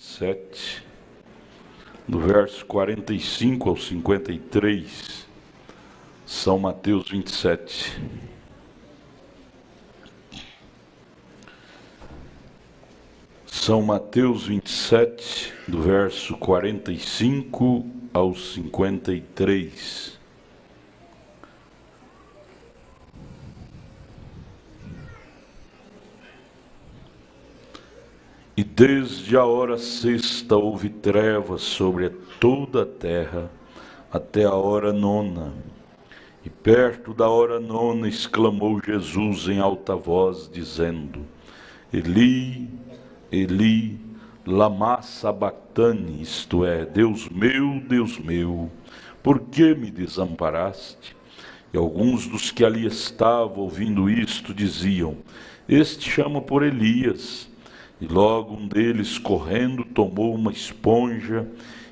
27, do verso 45 ao 53, São Mateus 27. São Mateus 27, do verso 45 ao 53. E desde a hora sexta houve trevas sobre toda a terra, até a hora nona. E perto da hora nona exclamou Jesus em alta voz, dizendo: Eli, Eli, lama sabactani, isto é, Deus meu, por que me desamparaste? E alguns dos que ali estavam ouvindo isto diziam: Este chama por Elias. E logo um deles, correndo, tomou uma esponja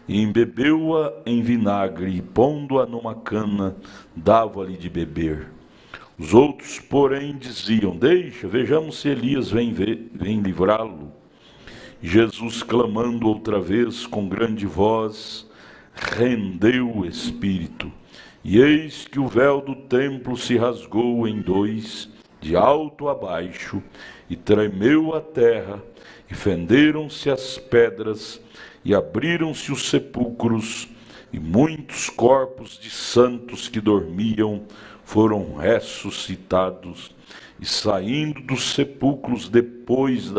e embebeu-a em vinagre, e pondo-a numa cana, dava-lhe de beber. Os outros, porém, diziam: Deixa, vejamos se Elias vem livrá-lo. Jesus, clamando outra vez com grande voz, rendeu o espírito. E eis que o véu do templo se rasgou em dois, de alto a baixo, e tremeu a terra, e fenderam-se as pedras, e abriram-se os sepulcros, e muitos corpos de santos que dormiam foram ressuscitados, e saindo dos sepulcros depois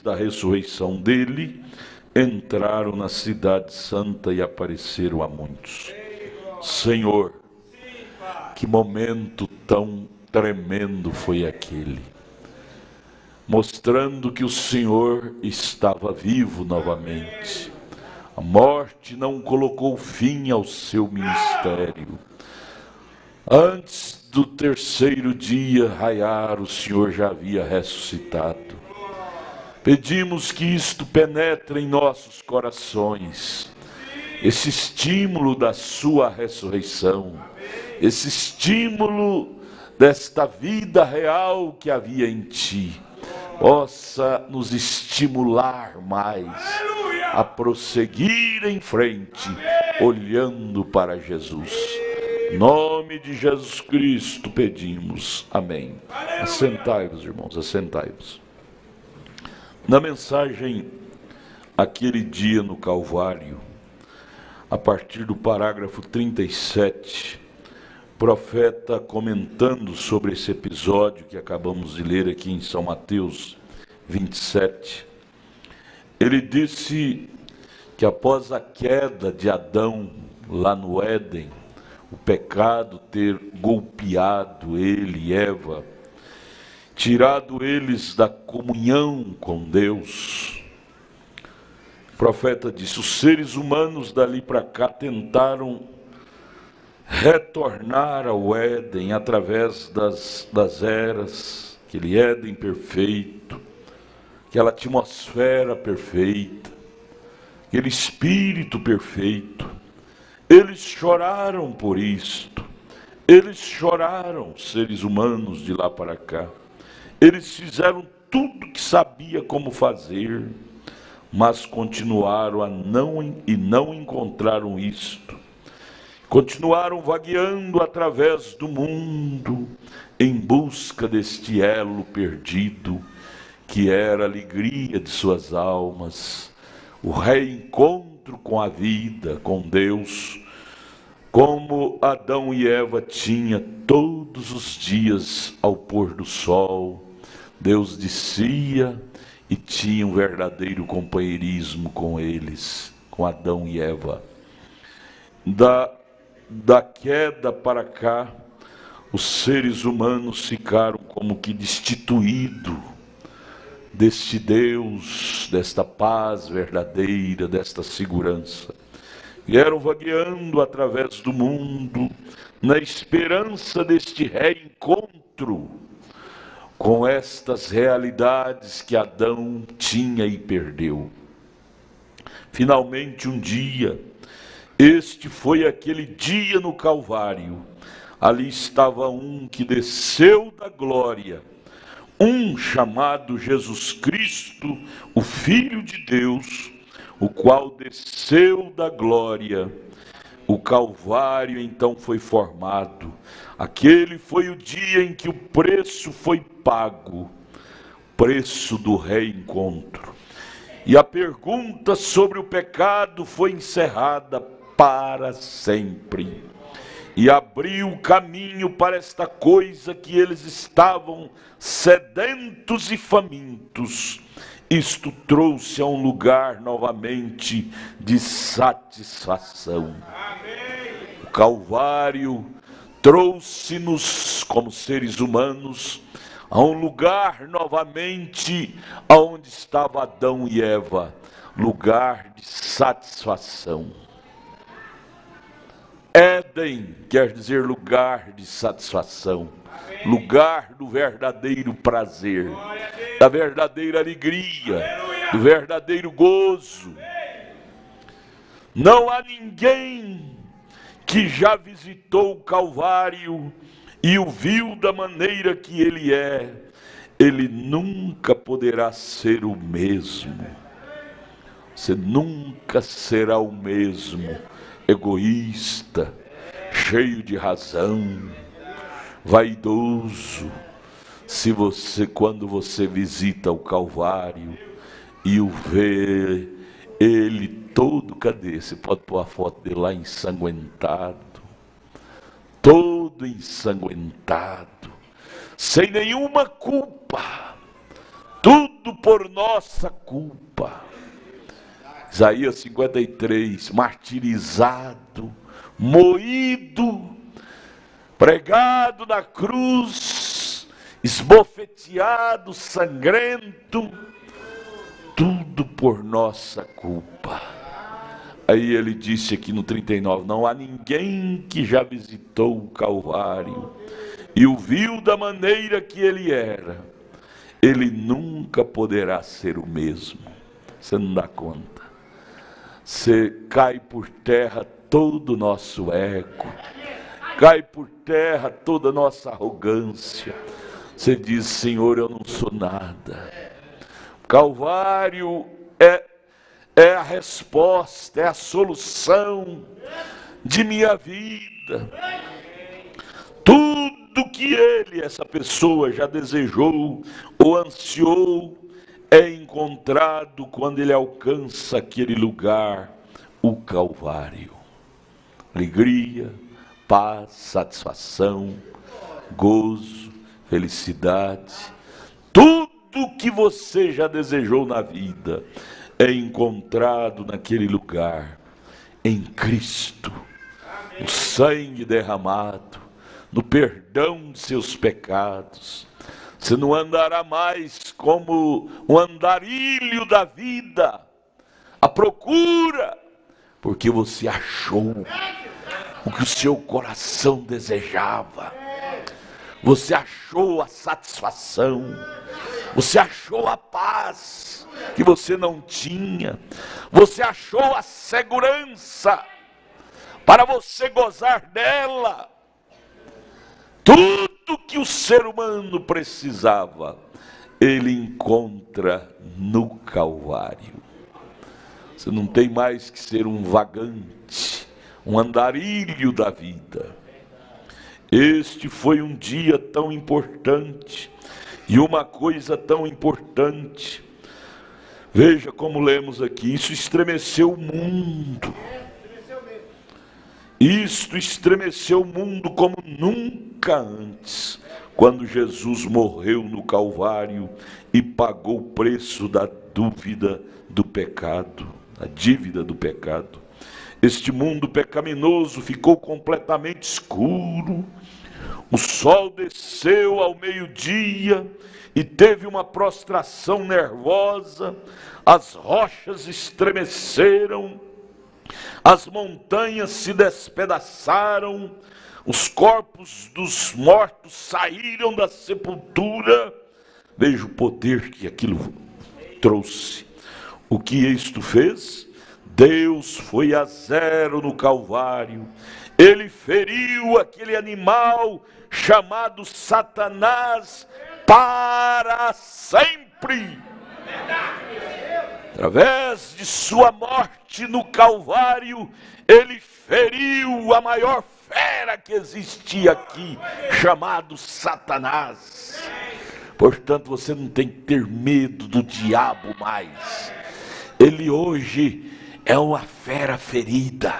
da ressurreição dele, entraram na cidade santa e apareceram a muitos. Senhor, que momento tão tremendo foi aquele, mostrando que o Senhor estava vivo novamente. A morte não colocou fim ao seu ministério. Antes do terceiro dia raiar, o Senhor já havia ressuscitado. Pedimos que isto penetre em nossos corações, esse estímulo da sua ressurreição, esse estímulo desta vida real que havia em ti, possa nos estimular mais a prosseguir em frente, olhando para Jesus. Em nome de Jesus Cristo pedimos. Amém. Assentai-vos, irmãos, assentai-vos. Na mensagem Aquele Dia no Calvário, a partir do parágrafo 37, o profeta, comentando sobre esse episódio que acabamos de ler aqui em São Mateus 27, ele disse que após a queda de Adão lá no Éden, o pecado ter golpeado ele e Eva, tirado eles da comunhão com Deus, o profeta disse: os seres humanos dali para cá tentaram retornar ao Éden através das eras, aquele Éden perfeito, aquela atmosfera perfeita, aquele espírito perfeito. Eles choraram por isto, eles choraram, seres humanos de lá para cá. Eles fizeram tudo que sabia como fazer, mas continuaram não encontraram isto. Continuaram vagueando através do mundo, em busca deste elo perdido, que era a alegria de suas almas, o reencontro com a vida, com Deus, como Adão e Eva tinham todos os dias ao pôr do sol. Deus descia e tinha um verdadeiro companheirismo com eles, com Adão e Eva. Da queda para cá, os seres humanos ficaram como que destituídos deste Deus, desta paz verdadeira, desta segurança. Vieram vagueando através do mundo, na esperança deste reencontro com estas realidades que Adão tinha e perdeu. Finalmente um dia, este foi aquele dia no Calvário, ali estava um que desceu da glória, um chamado Jesus Cristo, o Filho de Deus, o qual desceu da glória. O Calvário então foi formado. Aquele foi o dia em que o preço foi pago, preço do reencontro. E a pergunta sobre o pecado foi encerrada para sempre. E abriu o caminho para esta coisa que eles estavam sedentos e famintos. Isto trouxe a um lugar novamente de satisfação. O Calvário trouxe-nos, como seres humanos, a um lugar novamente onde estava Adão e Eva, lugar de satisfação. Éden quer dizer lugar de satisfação, lugar do verdadeiro prazer, da verdadeira alegria, do verdadeiro gozo. Não há ninguém que já visitou o Calvário e o viu da maneira que ele é, ele nunca poderá ser o mesmo. Você nunca será o mesmo, egoísta, cheio de razão, vaidoso, quando você visita o Calvário e o vê, ele todo, cadê? Você pode pôr a foto dele lá ensanguentado, todo ensanguentado, sem nenhuma culpa, tudo por nossa culpa. Isaías 53, martirizado, moído, pregado na cruz, esbofeteado, sangrento, tudo por nossa culpa. Aí ele disse aqui no 39, não há ninguém que já visitou o Calvário e o viu da maneira que ele era, ele nunca poderá ser o mesmo. Você não dá conta. Você cai por terra todo o nosso ego, cai por terra toda a nossa arrogância. Você diz, Senhor, eu não sou nada. Calvário é a resposta, é a solução de minha vida. Tudo que essa pessoa já desejou ou ansiou, é encontrado quando ele alcança aquele lugar, o Calvário. Alegria, paz, satisfação, gozo, felicidade, tudo que você já desejou na vida é encontrado naquele lugar, em Cristo, no sangue derramado, no perdão de seus pecados. Você não andará mais como um andarilho da vida, à procura, porque você achou o que o seu coração desejava. Você achou a satisfação, você achou a paz que você não tinha, você achou a segurança para você gozar dela. Tudo que o ser humano precisava, ele encontra no Calvário. Você não tem mais que ser um vagante, um andarilho da vida. Este foi um dia tão importante e uma coisa tão importante. Veja como lemos aqui, isso estremeceu o mundo. Isto estremeceu o mundo como nunca antes, quando Jesus morreu no Calvário e pagou o preço da dúvida do pecado, a dívida do pecado. Este mundo pecaminoso ficou completamente escuro, o sol desceu ao meio-dia e teve uma prostração nervosa, as rochas estremeceram, as montanhas se despedaçaram, os corpos dos mortos saíram da sepultura. Veja o poder que aquilo trouxe. O que isto fez? Deus foi a zero no Calvário. Ele feriu aquele animal chamado Satanás para sempre. Através de sua morte no Calvário, ele feriu a maior fera que existia aqui, chamado Satanás. Portanto, você não tem que ter medo do diabo mais. Ele hoje é uma fera ferida.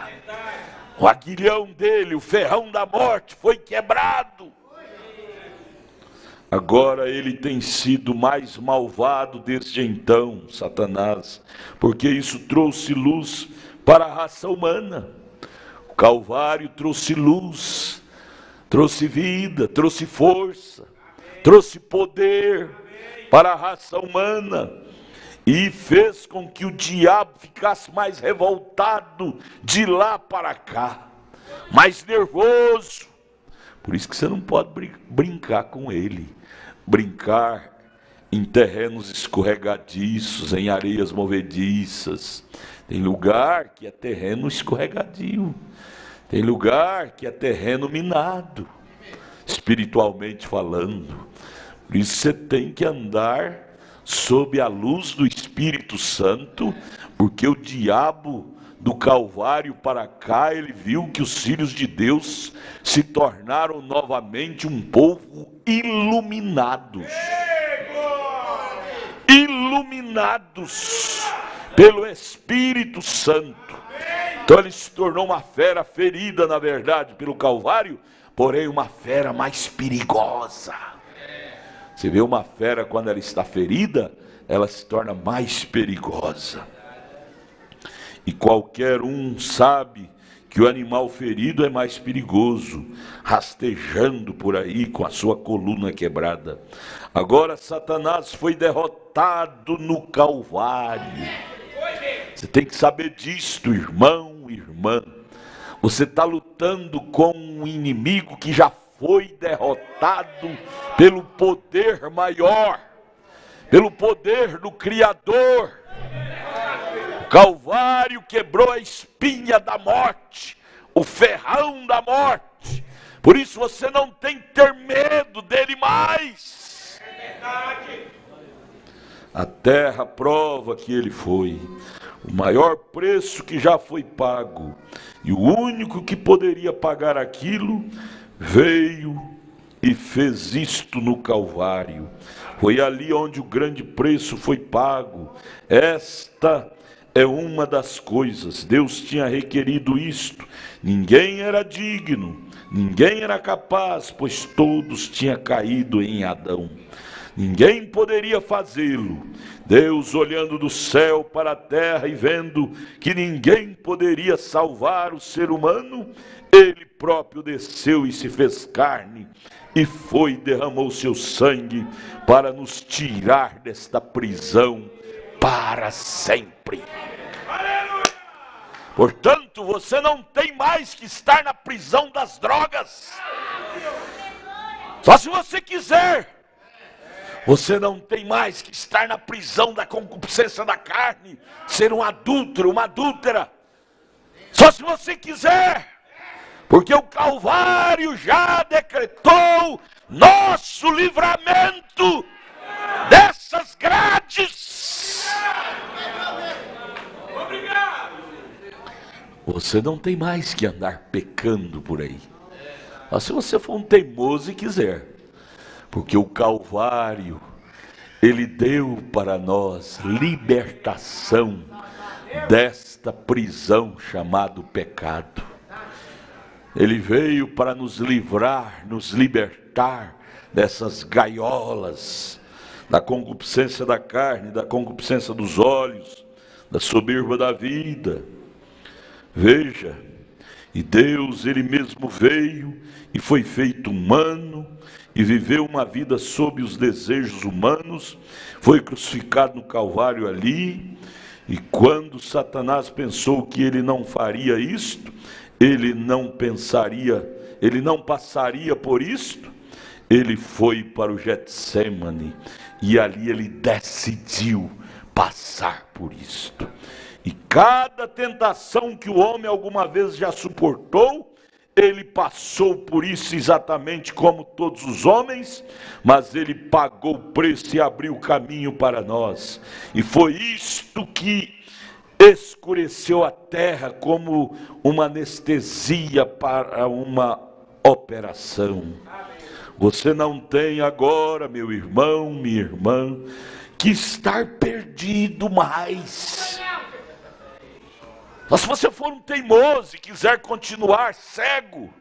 O aguilhão dele, o ferrão da morte, foi quebrado. Agora ele tem sido mais malvado desde então, Satanás, porque isso trouxe luz para a raça humana. O Calvário trouxe luz, trouxe vida, trouxe força, trouxe poder para a raça humana e fez com que o diabo ficasse mais revoltado de lá para cá, mais nervoso. Por isso que você não pode brincar com ele. Brincar em terrenos escorregadiços, em areias movediças. Tem lugar que é terreno escorregadio. Tem lugar que é terreno minado, espiritualmente falando. Por isso você tem que andar sob a luz do Espírito Santo, porque o diabo do Calvário para cá, ele viu que os filhos de Deus se tornaram novamente um povo iluminados. Iluminados pelo Espírito Santo. Então ele se tornou uma fera ferida, na verdade, pelo Calvário, porém uma fera mais perigosa. Você vê uma fera, quando ela está ferida, ela se torna mais perigosa. E qualquer um sabe que o animal ferido é mais perigoso, rastejando por aí com a sua coluna quebrada. Agora Satanás foi derrotado no Calvário. Você tem que saber disto, irmão, irmã. Você está lutando com um inimigo que já foi derrotado pelo poder maior, pelo poder do Criador. Calvário quebrou a espinha da morte, o ferrão da morte. Por isso você não tem que ter medo dele mais. A terra prova que ele foi o maior preço que já foi pago, e o único que poderia pagar aquilo veio e fez isto no Calvário. Foi ali onde o grande preço foi pago. Esta é uma das coisas. Deus tinha requerido isto. Ninguém era digno, ninguém era capaz, pois todos tinham caído em Adão. Ninguém poderia fazê-lo. Deus, olhando do céu para a terra e vendo que ninguém poderia salvar o ser humano, ele próprio desceu e se fez carne e foi, derramou seu sangue para nos tirar desta prisão para sempre. Portanto, você não tem mais que estar na prisão das drogas. Só se você quiser. Você não tem mais que estar na prisão da concupiscência da carne, ser um adúltero, uma adúltera. Só se você quiser. Porque o Calvário já decretou nosso livramento dessas grades. Obrigado. Você não tem mais que andar pecando por aí. Mas se você for um teimoso e quiser. Porque o Calvário, ele deu para nós libertação desta prisão chamada pecado. Ele veio para nos livrar, nos libertar dessas gaiolas, da concupiscência da carne, da concupiscência dos olhos, da soberba da vida. Veja, e Deus, ele mesmo veio e foi feito humano, e viveu uma vida sob os desejos humanos, foi crucificado no Calvário ali, e quando Satanás pensou que ele não faria isto, ele não passaria por isto, ele foi para o Getsêmani, e ali ele decidiu passar por isto. E cada tentação que o homem alguma vez já suportou, ele passou por isso exatamente como todos os homens, mas ele pagou o preço e abriu o caminho para nós. E foi isto que escureceu a terra como uma anestesia para uma operação. Você não tem agora, meu irmão, minha irmã, que estar perdido mais. Mas se você for um teimoso e quiser continuar cego,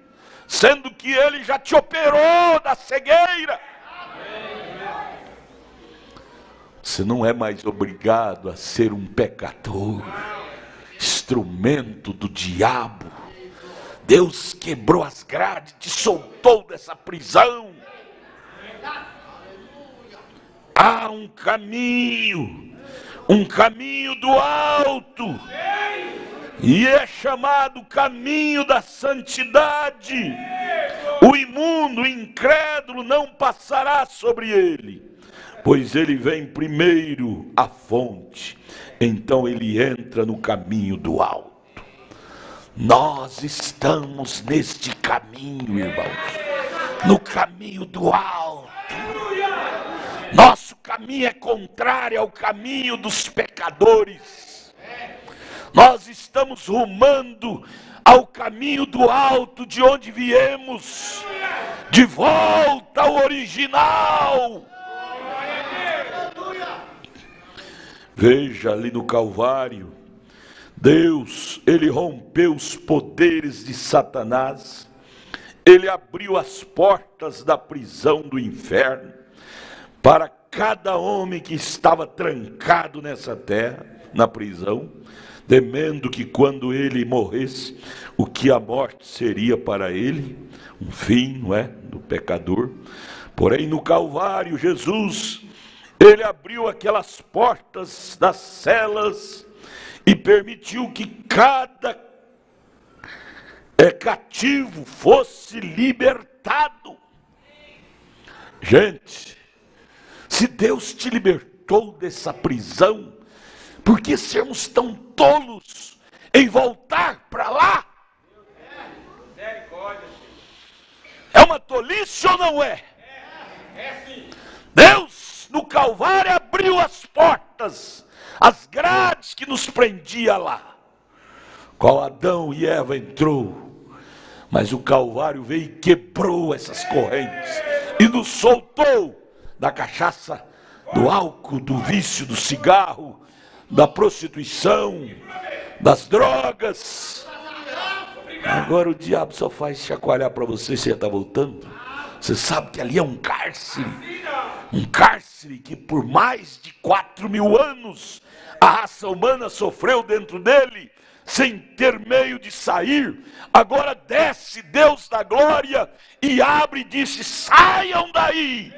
sendo que ele já te operou da cegueira, você não é mais obrigado a ser um pecador, instrumento do diabo. Deus quebrou as grades, te soltou dessa prisão. Há um caminho do alto, e é chamado caminho da santidade. O imundo, o incrédulo não passará sobre ele, pois ele vem primeiro à fonte, então ele entra no caminho do alto. Nós estamos neste caminho, irmãos, no caminho do alto. Nosso caminho é contrário ao caminho dos pecadores. Nós estamos rumando ao caminho do alto, de onde viemos, de volta ao original. Veja ali no Calvário, Deus, ele rompeu os poderes de Satanás, ele abriu as portas da prisão do inferno para cada homem que estava trancado nessa terra, na prisão, temendo que quando ele morresse, o que a morte seria para ele, um fim, não é, do pecador. Porém no Calvário, Jesus, ele abriu aquelas portas das celas e permitiu que cada cativo fosse libertado. Gente, se Deus te libertou dessa prisão, por que sermos tão tolos em voltar para lá? É uma tolice ou não é? É sim. Deus no Calvário abriu as portas, as grades que nos prendia lá. Qual Adão e Eva entrou, mas o Calvário veio e quebrou essas correntes e nos soltou da cachaça, do álcool, do vício, do cigarro, da prostituição, das drogas. Agora o diabo só faz chacoalhar para você, você já está voltando. Você sabe que ali é um cárcere que por mais de 4.000 anos a raça humana sofreu dentro dele, sem ter meio de sair. Agora desce Deus da glória e abre e disse: saiam daí,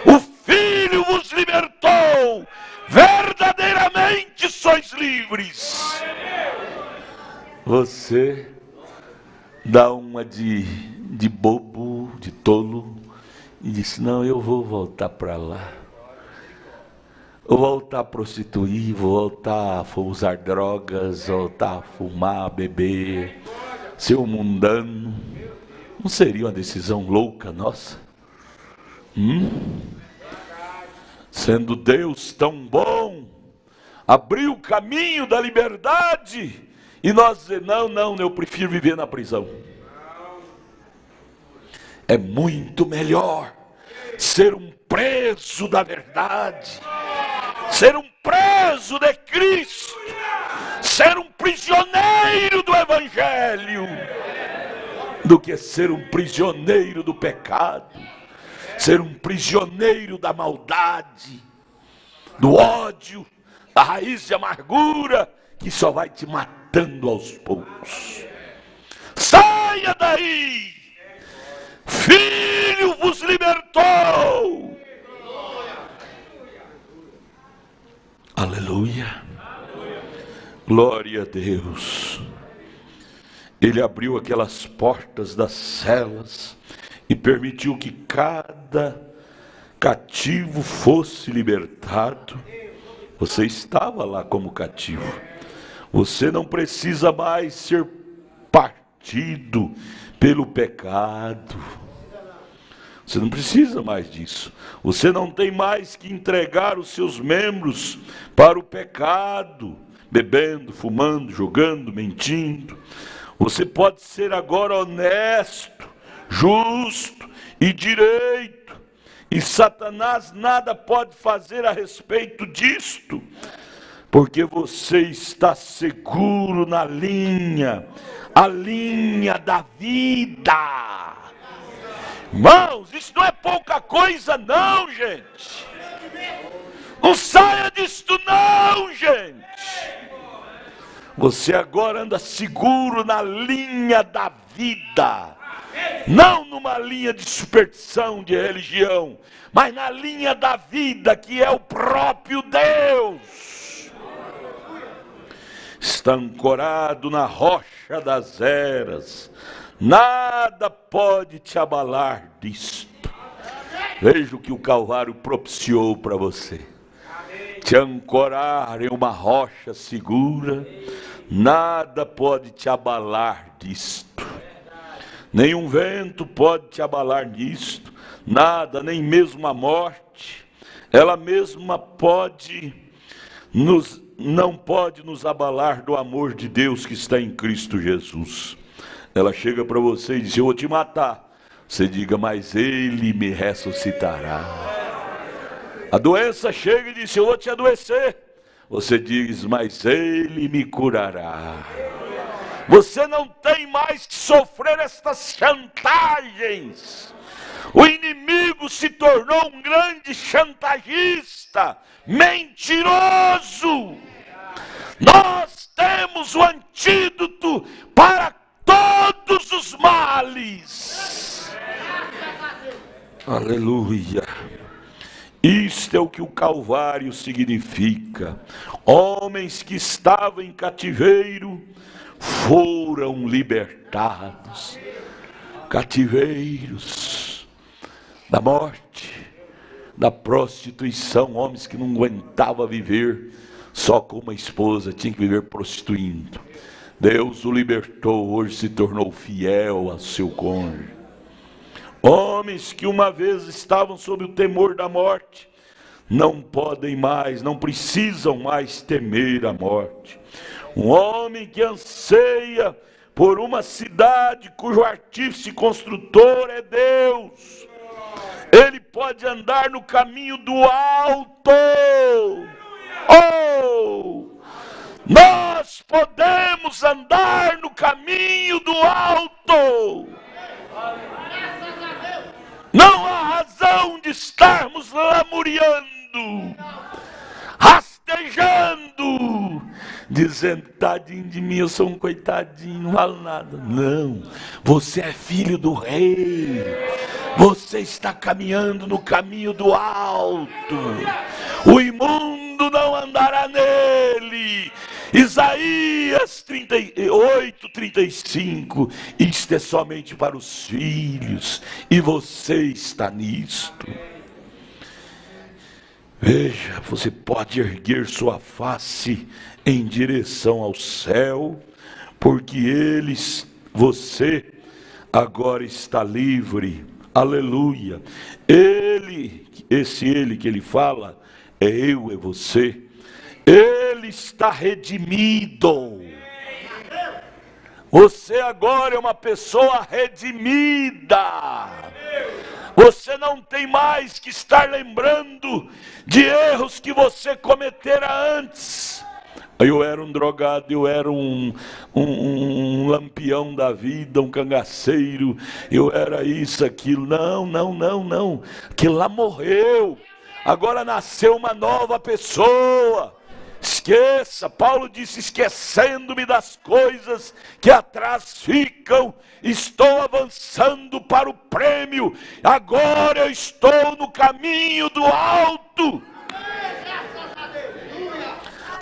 o Filho vos libertou, verdadeiramente sois livres. Você dá uma de bobo, de tolo, e disse: não, eu vou voltar para lá, vou voltar a prostituir, vou voltar a usar drogas, voltar a fumar, a beber, ser um mundano. Não seria uma decisão louca nossa? Sendo Deus tão bom, abriu o caminho da liberdade, e nós dizer: não, eu prefiro viver na prisão. É muito melhor ser um preso da verdade, ser um preso de Cristo, ser um prisioneiro do Evangelho, do que ser um prisioneiro do pecado, ser um prisioneiro da maldade, do ódio, da raiz de amargura, que só vai te matando aos poucos. Saia daí! Filho vos libertou! Aleluia! Glória a Deus! Ele abriu aquelas portas das celas e permitiu que cada cativo fosse libertado. Você estava lá como cativo. Você não precisa mais ser parte abatido pelo pecado. Você não precisa mais disso. Você não tem mais que entregar os seus membros para o pecado, bebendo, fumando, jogando, mentindo. Você pode ser agora honesto, justo e direito. E Satanás nada pode fazer a respeito disto, porque você está seguro na linha, a linha da vida. Irmãos, isso não é pouca coisa não, gente. Não saia disto não, gente. Você agora anda seguro na linha da vida. Não numa linha de superstição, de religião, mas na linha da vida, que é o próprio Deus. Está ancorado na rocha das eras. Nada pode te abalar disto. Veja o que o Calvário propiciou para você. Te ancorar em uma rocha segura. Nada pode te abalar disto. Nenhum vento pode te abalar disto. Nada, nem mesmo a morte. Ela mesma não pode nos abalar do amor de Deus que está em Cristo Jesus. Ela chega para você e diz: eu vou te matar. Você diga: mas Ele me ressuscitará. A doença chega e diz: eu vou te adoecer. Você diz: mas Ele me curará. Você não tem mais que sofrer estas chantagens. O inimigo se tornou um grande chantagista, mentiroso. Nós temos o antídoto para todos os males. Aleluia. Isto é o que o Calvário significa. Homens que estavam em cativeiro foram libertados. Cativeiros da morte, da prostituição. Homens que não aguentavam viver só com uma esposa, tinha que viver prostituindo. Deus o libertou, hoje se tornou fiel a seu cônjuge. Homens que uma vez estavam sob o temor da morte, não podem mais, não precisam mais temer a morte. Um homem que anseia por uma cidade cujo artífice e construtor é Deus. Ele pode andar no caminho do alto. Oh! Nós podemos andar no caminho do alto. Não há razão de estarmos lamuriando, rastejando, dizendo: tadinho de mim, eu sou um coitadinho, não vale nada. Não, você é filho do rei. Você está caminhando no caminho do alto. O imundo não andará nele. Isaías 38:35. Isto é somente para os filhos, e você está nisto. Veja, você pode erguer sua face em direção ao céu, porque você agora está livre. Aleluia. Ele que ele fala, é eu, é você. Ele está redimido. Você agora é uma pessoa redimida. Você não tem mais que estar lembrando de erros que você cometera antes. Eu era um drogado, eu era um lampião da vida, um cangaceiro, eu era isso, aquilo. Não. Aquilo lá morreu. Agora nasceu uma nova pessoa. Esqueça, Paulo disse: esquecendo-me das coisas que atrás ficam, estou avançando para o prêmio. Agora eu estou no caminho do alto.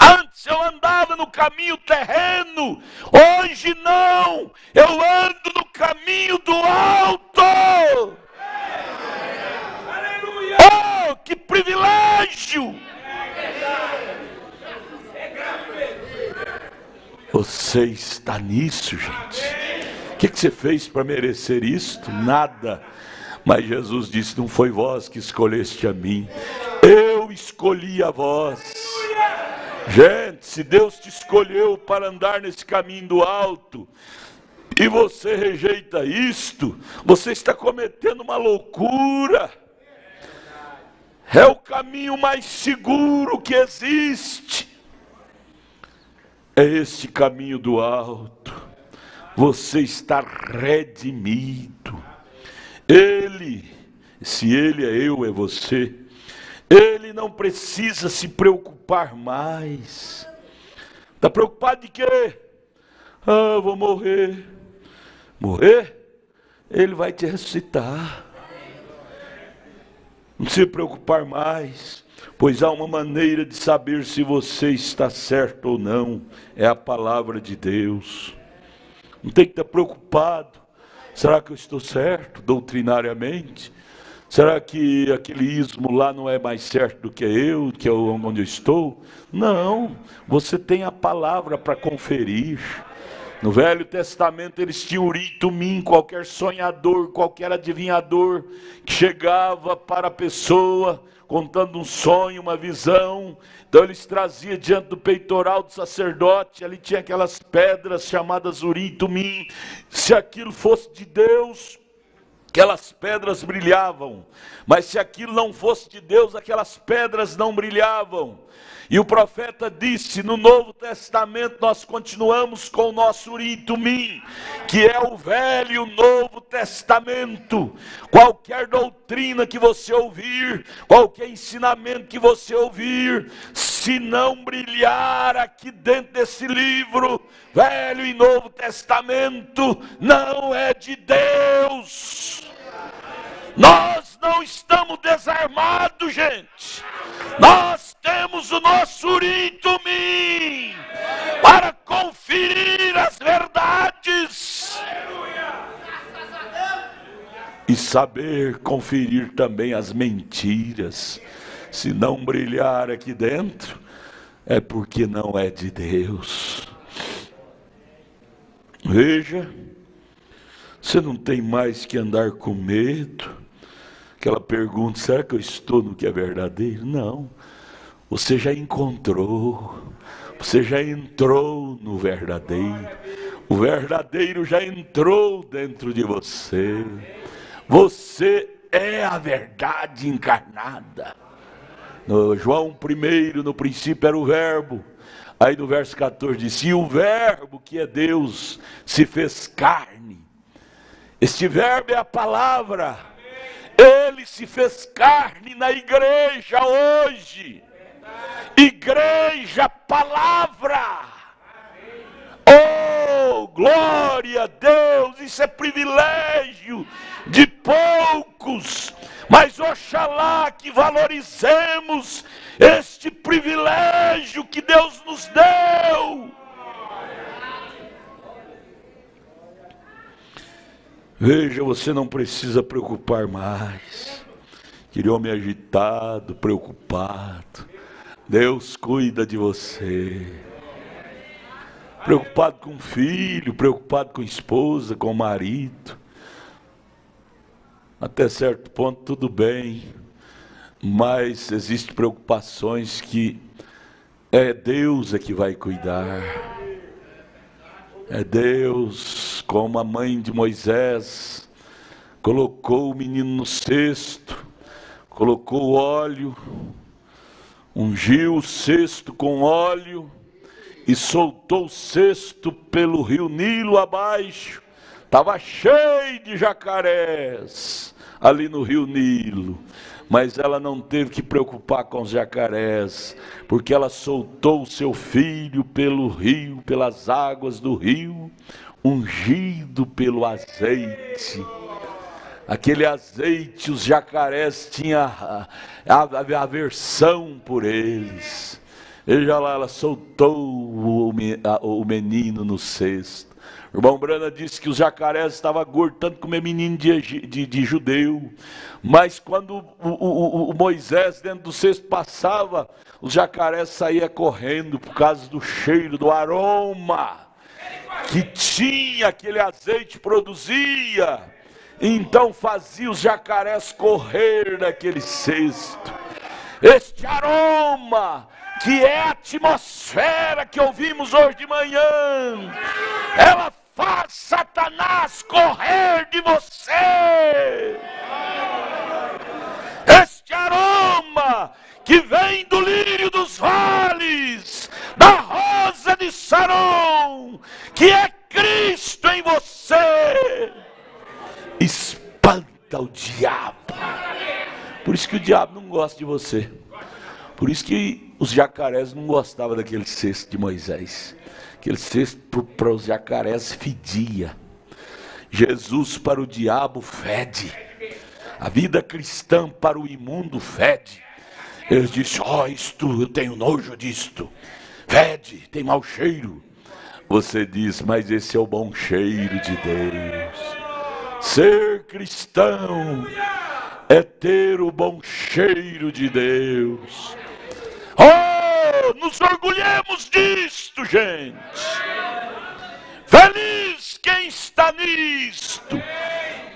Antes eu andava no caminho terreno, hoje não, eu ando no caminho do alto. Oh, que privilégio! Você está nisso, gente. O que você fez para merecer isto? Nada. Mas Jesus disse: não foi vós que escolheste a mim, eu escolhi a vós. Gente, se Deus te escolheu para andar nesse caminho do alto, e você rejeita isto, você está cometendo uma loucura. É o caminho mais seguro que existe. É este caminho do alto. Você está redimido. Ele, se Ele é eu, é você, Ele não precisa se preocupar mais. Está preocupado de quê? Ah, vou morrer. Morrer? Ele vai te ressuscitar. Não se preocupar mais, pois há uma maneira de saber se você está certo ou não. É a palavra de Deus. Não tem que estar preocupado. Será que eu estou certo doutrinariamente? Será que aquele ismo lá não é mais certo do que eu, que é onde eu estou? Não, você tem a palavra para conferir. No Velho Testamento eles tinham Urim e Tumim, qualquer sonhador, qualquer adivinhador que chegava para a pessoa contando um sonho, uma visão. Então eles traziam diante do peitoral do sacerdote, ali tinha aquelas pedras chamadas Urim e Tumim. Se aquilo fosse de Deus, aquelas pedras brilhavam, mas se aquilo não fosse de Deus, aquelas pedras não brilhavam. E o profeta disse: no Novo Testamento nós continuamos com o nosso Urim e Tumim, que é o Velho e o Novo Testamento. Qualquer doutrina que você ouvir, qualquer ensinamento que você ouvir, se não brilhar aqui dentro desse livro, Velho e Novo Testamento, não é de Deus. Nós não estamos desarmados, gente. Nós temos o nosso Urim e Tumim para conferir as verdades e saber conferir também as mentiras. Se não brilhar aqui dentro, é porque não é de Deus. Veja, você não tem mais que andar com medo. Aquela pergunta: será que eu estou no que é verdadeiro? Não, você já encontrou, você já entrou no verdadeiro. O verdadeiro já entrou dentro de você. Você é a verdade encarnada. No João 1, no princípio era o verbo. Aí no verso 14 diz: e o verbo, que é Deus, se fez carne. Este verbo é a palavra. Ele se fez carne na igreja hoje. Igreja, palavra. Oh, glória a Deus. Isso é privilégio de poucos, mas oxalá que valorizemos este privilégio que Deus nos deu. Veja, você não precisa preocupar mais. Aquele homem agitado, preocupado. Deus cuida de você. Preocupado com o filho, preocupado com a esposa, com o marido. Até certo ponto tudo bem. Mas existem preocupações que é Deus que vai cuidar. É Deus, como a mãe de Moisés, colocou o menino no cesto, colocou o óleo, ungiu o cesto com óleo e soltou o cesto pelo rio Nilo abaixo. Estava cheio de jacarés ali no rio Nilo. Mas ela não teve que preocupar com os jacarés, porque ela soltou o seu filho pelo rio, pelas águas do rio, ungido pelo azeite. Aquele azeite, os jacarés tinham aversão por eles. Veja lá, ela soltou o menino no cesto. O irmão Brana disse que os jacarés estavam gordos, tanto como menino de judeu. Mas quando o Moisés dentro do cesto passava, os jacarés saíam correndo por causa do cheiro, do aroma que tinha aquele azeite, produzia, então fazia os jacarés correr naquele cesto. Este aroma, que é a atmosfera que ouvimos hoje de manhã, ela faz Satanás correr de você. Este aroma que vem do lírio dos vales, da rosa de Saron, que é Cristo em você, espanta o diabo. Por isso que o diabo não gosta de você. Por isso que os jacarés não gostavam daquele cesto de Moisés. Aquele cesto para os jacarés fedia. Jesus para o diabo fede. A vida cristã para o imundo fede. Eles dizem: ó, isto, eu tenho nojo disto. Fede, tem mau cheiro. Você diz: mas esse é o bom cheiro de Deus. Ser cristão é ter o bom cheiro de Deus. Oh, nos orgulhemos disto, gente. Feliz quem está nisto.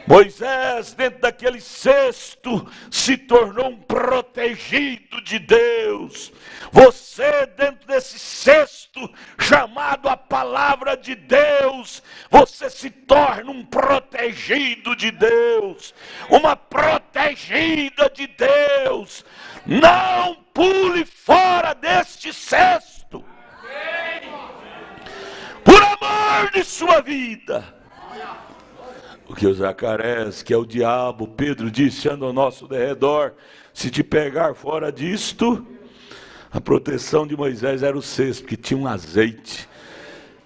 Moisés, dentro daquele cesto, se tornou um protegido de Deus. Você, dentro desse cesto, chamado a palavra de Deus, você se torna um protegido de Deus, uma protegida de Deus. Não pule fora deste cesto, por amor de sua vida. Porque os jacarés, que é o diabo, Pedro disse, anda ao nosso derredor. Se te pegar fora disto, a proteção de Moisés era o cesto, que tinha um azeite,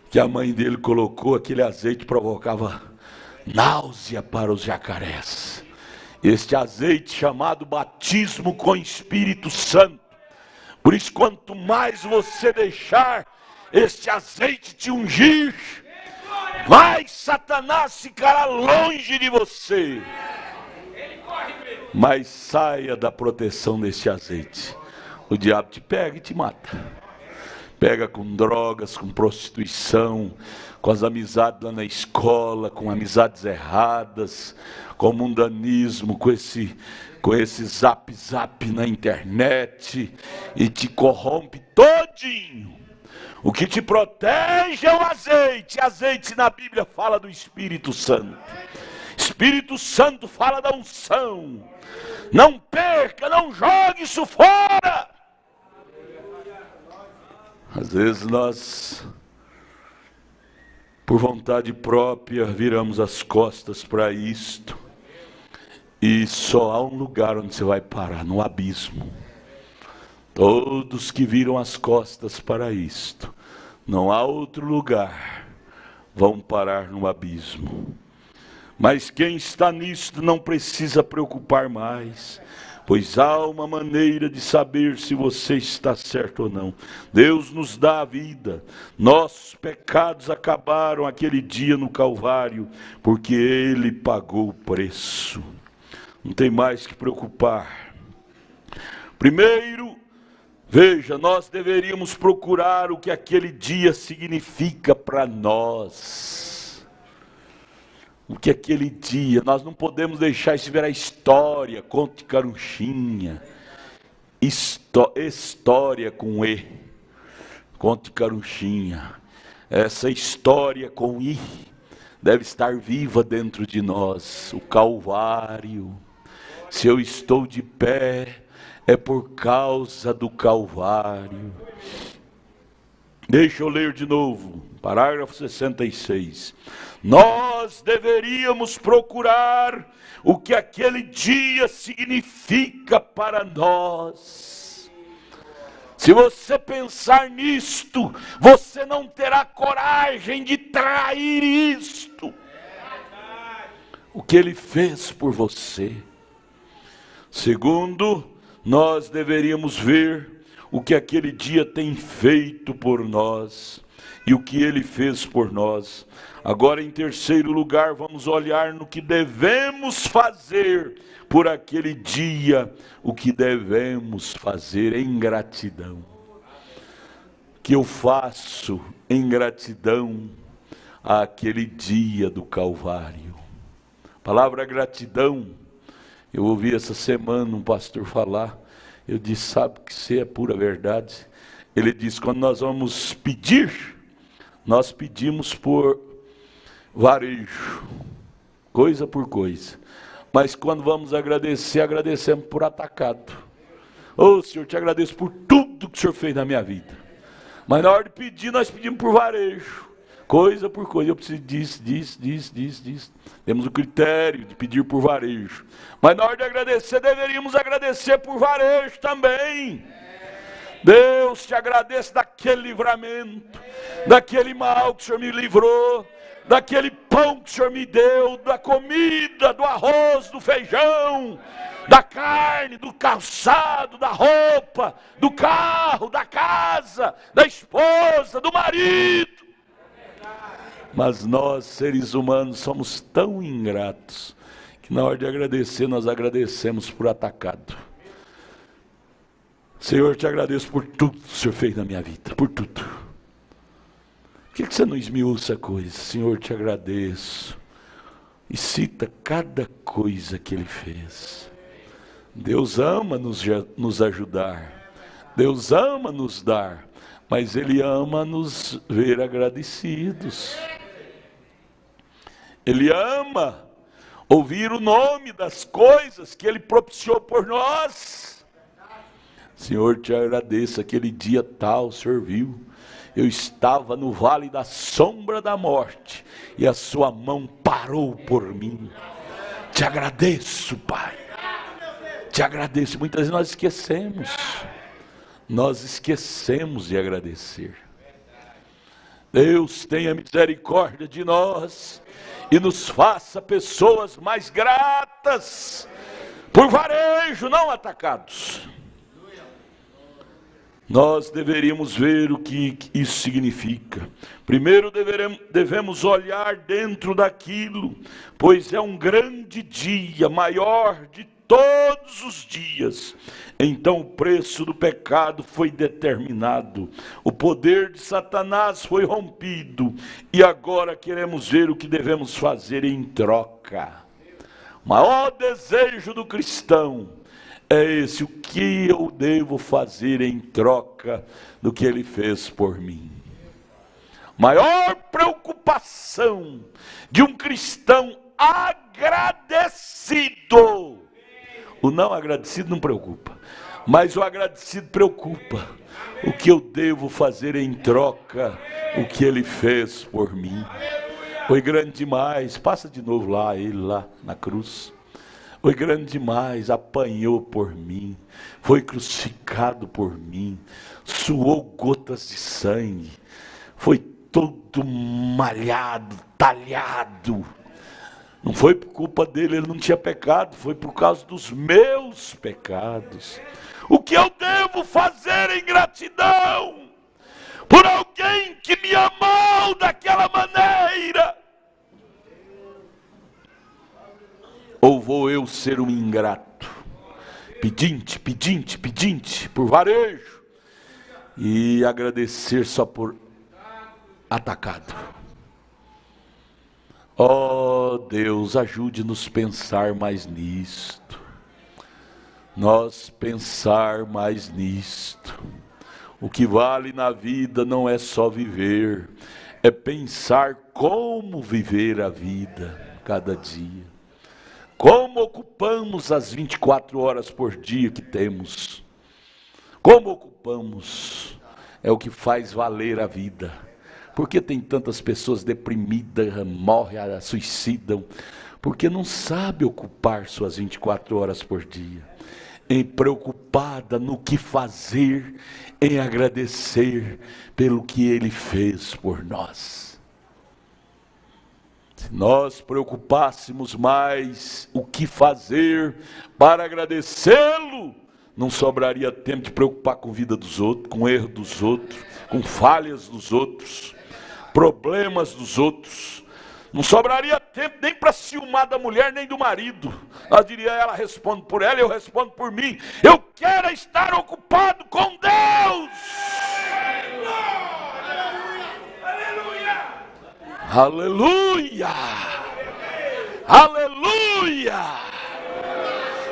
que a mãe dele colocou. Aquele azeite provocava náusea para os jacarés. Este azeite chamado batismo com Espírito Santo. Por isso, quanto mais você deixar este azeite te ungir, mais Satanás ficará longe de você. Mas saia da proteção desse azeite. O diabo te pega e te mata. Pega com drogas, com prostituição, com as amizades lá na escola, com amizades erradas, com mundanismo, com esse zap na internet, e te corrompe todinho. O que te protege é o azeite. Azeite na Bíblia fala do Espírito Santo. Espírito Santo fala da unção. Não perca, não jogue isso fora. Às vezes nós, por vontade própria, viramos as costas para isto. E só há um lugar onde você vai parar, no abismo. Todos que viram as costas para isto, não há outro lugar, vão parar no abismo. Mas quem está nisto não precisa preocupar mais, pois há uma maneira de saber se você está certo ou não. Deus nos dá a vida. Nossos pecados acabaram aquele dia no Calvário, porque Ele pagou o preço. Não tem mais que preocupar. Primeiro, veja, nós deveríamos procurar o que aquele dia significa para nós. O que aquele dia, nós não podemos deixar isso virar história, conto de carunchinha. História com E, conto de carunchinha. Essa história com I deve estar viva dentro de nós. O Calvário. Se eu estou de pé, é por causa do Calvário. Deixa eu ler de novo, parágrafo 66. Nós deveríamos procurar o que aquele dia significa para nós. Se você pensar nisto, você não terá coragem de trair isto. O que Ele fez por você. Segundo, nós deveríamos ver o que aquele dia tem feito por nós e o que Ele fez por nós. Agora, em terceiro lugar, vamos olhar no que devemos fazer por aquele dia, o que devemos fazer em gratidão. O que eu faço em gratidão àquele dia do Calvário. Palavra gratidão, eu ouvi essa semana um pastor falar, eu disse, sabe que isso é pura verdade? Ele disse, quando nós vamos pedir, nós pedimos por varejo, coisa por coisa. Mas quando vamos agradecer, agradecemos por atacado. Ô Senhor, te agradeço por tudo que o Senhor fez na minha vida. Mas na hora de pedir, nós pedimos por varejo, coisa por coisa. Eu preciso disso. Temos o critério de pedir por varejo. Mas na hora de agradecer, deveríamos agradecer por varejo também. Deus, te agradeço daquele livramento, daquele mal que o Senhor me livrou, daquele pão que o Senhor me deu, da comida, do arroz, do feijão, da carne, do calçado, da roupa, do carro, da casa, da esposa, do marido. Mas nós, seres humanos, somos tão ingratos que na hora de agradecer, nós agradecemos por atacado. Senhor, te agradeço por tudo que o Senhor fez na minha vida, por tudo. Por que você não esmiuça a coisa? Senhor, te agradeço. E cita cada coisa que Ele fez. Deus ama nos ajudar. Deus ama nos dar. Mas Ele ama nos ver agradecidos. Ele ama ouvir o nome das coisas que Ele propiciou por nós. Senhor, te agradeço, aquele dia tal, o Senhor viu. Eu estava no vale da sombra da morte e a sua mão parou por mim. Te agradeço, Pai. Te agradeço. Muitas vezes nós esquecemos. Nós esquecemos de agradecer. Deus tenha misericórdia de nós e nos faça pessoas mais gratas, por varejo, não atacados. Nós deveríamos ver o que isso significa. Primeiro devemos olhar dentro daquilo, pois é um grande dia, maior de todos os dias. Então o preço do pecado foi determinado, o poder de Satanás foi rompido, e agora queremos ver o que devemos fazer em troca. O maior desejo do cristão é esse: o que eu devo fazer em troca do que Ele fez por mim? Maior preocupação de um cristão agradecido. O não agradecido não preocupa, mas o agradecido preocupa. O que eu devo fazer em troca, o que Ele fez por mim? Foi grande demais. Passa de novo lá, Ele lá na cruz. Foi grande demais, apanhou por mim, foi crucificado por mim, suou gotas de sangue, foi todo malhado, talhado. Não foi por culpa dele, ele não tinha pecado, foi por causa dos meus pecados. O que eu devo fazer em gratidão por alguém que me amou daquela maneira? Ou vou eu ser um ingrato, pedinte por varejo, e agradecer só por atacado? Ó Deus, ajude-nos a pensar mais nisto. Nós pensar mais nisto. O que vale na vida não é só viver, é pensar como viver a vida cada dia. Como ocupamos as 24 horas por dia que temos? Como ocupamos? É o que faz valer a vida. Por que tem tantas pessoas deprimidas, morrem, suicidam? Porque não sabe ocupar suas 24 horas por dia. Preocupada no que fazer, em agradecer pelo que Ele fez por nós. Se nós preocupássemos mais o que fazer para agradecê-lo, não sobraria tempo de preocupar com a vida dos outros, com o erro dos outros, com falhas dos outros, problemas dos outros. Não sobraria tempo nem para ciúmar da mulher nem do marido. Nós diria, ela responde por ela, eu respondo por mim. Eu quero estar ocupado com Deus. Aleluia! Aleluia!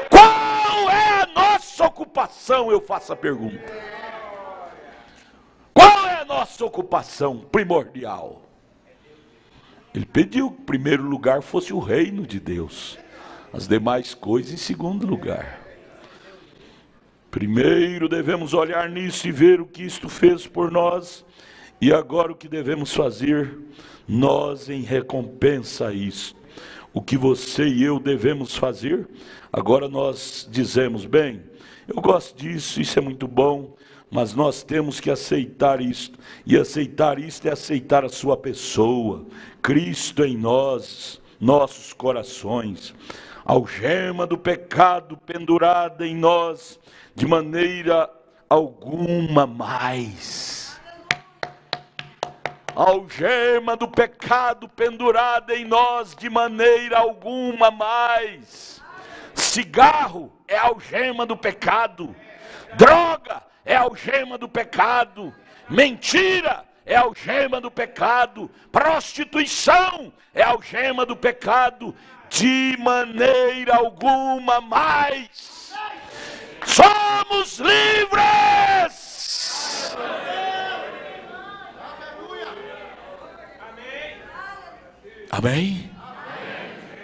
Qual é a nossa ocupação? Eu faço a pergunta. Qual é a nossa ocupação primordial? Ele pediu que em primeiro lugar fosse o reino de Deus, as demais coisas em segundo lugar. Primeiro devemos olhar nisso e ver o que isto fez por nós, e agora o que devemos fazer nós em recompensa a isso. O que você e eu devemos fazer? Agora nós dizemos, bem, eu gosto disso, isso é muito bom, mas nós temos que aceitar isto. E aceitar isto é aceitar a sua pessoa, Cristo em nós, nossos corações. Algema do pecado pendurada em nós, de maneira alguma mais. Algema do pecado pendurada em nós, de maneira alguma mais. Cigarro é algema do pecado. Droga é algema do pecado. Mentira é algema do pecado. Prostituição é algema do pecado. De maneira alguma mais. Somos livres. Amém?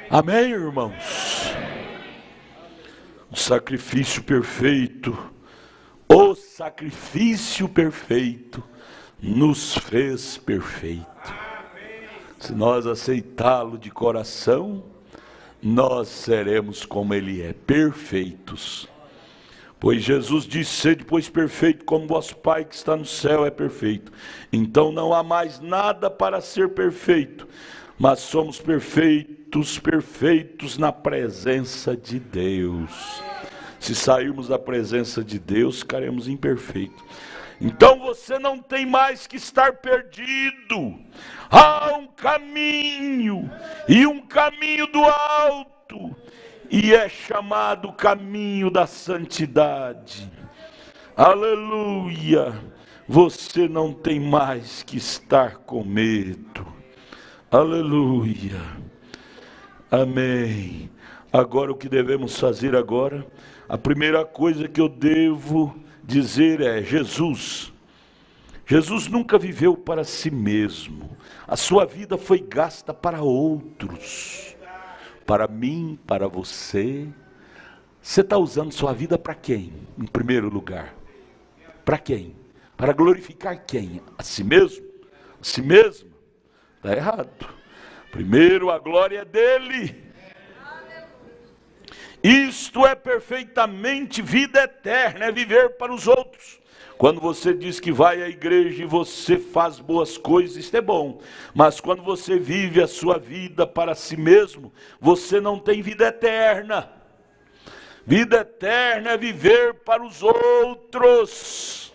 Amém, irmãos? O sacrifício perfeito, o sacrifício perfeito nos fez perfeito. Se nós aceitá-lo de coração, nós seremos como ele é, perfeitos. Pois Jesus disse, sede pois perfeito, como vosso Pai que está no céu é perfeito. Então não há mais nada para ser perfeito, mas somos perfeitos, perfeitos na presença de Deus. Se sairmos da presença de Deus, ficaremos imperfeitos. Então você não tem mais que estar perdido. Há um caminho, e um caminho do alto, e é chamado caminho da santidade. Aleluia! Você não tem mais que estar com medo. Aleluia! Amém. Agora o que devemos fazer agora? A primeira coisa que eu devo dizer é, Jesus nunca viveu para si mesmo. A sua vida foi gasta para outros. Para mim, para você. Você está usando sua vida para quem? Em primeiro lugar. Para quem? Para glorificar quem? A si mesmo? A si mesmo? Está errado. Primeiro a glória é dele. Isto é perfeitamente vida eterna, é viver para os outros. Quando você diz que vai à igreja e você faz boas coisas, isso é bom. Mas quando você vive a sua vida para si mesmo, você não tem vida eterna. Vida eterna é viver para os outros.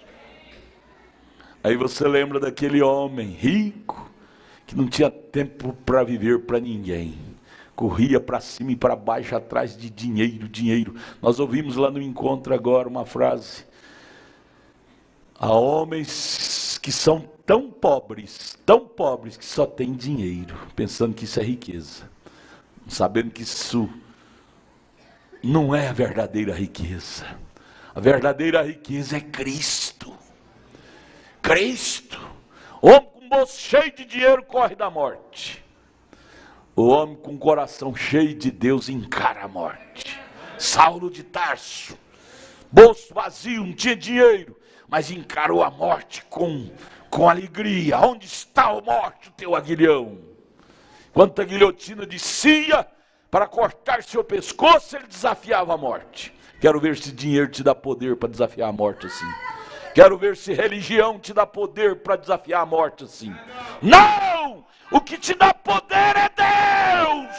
Aí você lembra daquele homem rico, que não tinha tempo para viver para ninguém. Corria para cima e para baixo atrás de dinheiro, dinheiro. Nós ouvimos lá no encontro agora uma frase. Há homens que são tão pobres que só têm dinheiro, pensando que isso é riqueza. Sabendo que isso não é a verdadeira riqueza. A verdadeira riqueza é Cristo. Cristo. O homem com o bolso cheio de dinheiro corre da morte. O homem com o coração cheio de Deus encara a morte. Saulo de Tarso, bolso vazio, não tinha dinheiro, mas encarou a morte com alegria. Onde está, a morte, o teu aguilhão? Quando a guilhotina descia para cortar seu pescoço, ele desafiava a morte. Quero ver se dinheiro te dá poder para desafiar a morte assim. Quero ver se religião te dá poder para desafiar a morte assim. Não! O que te dá poder é Deus!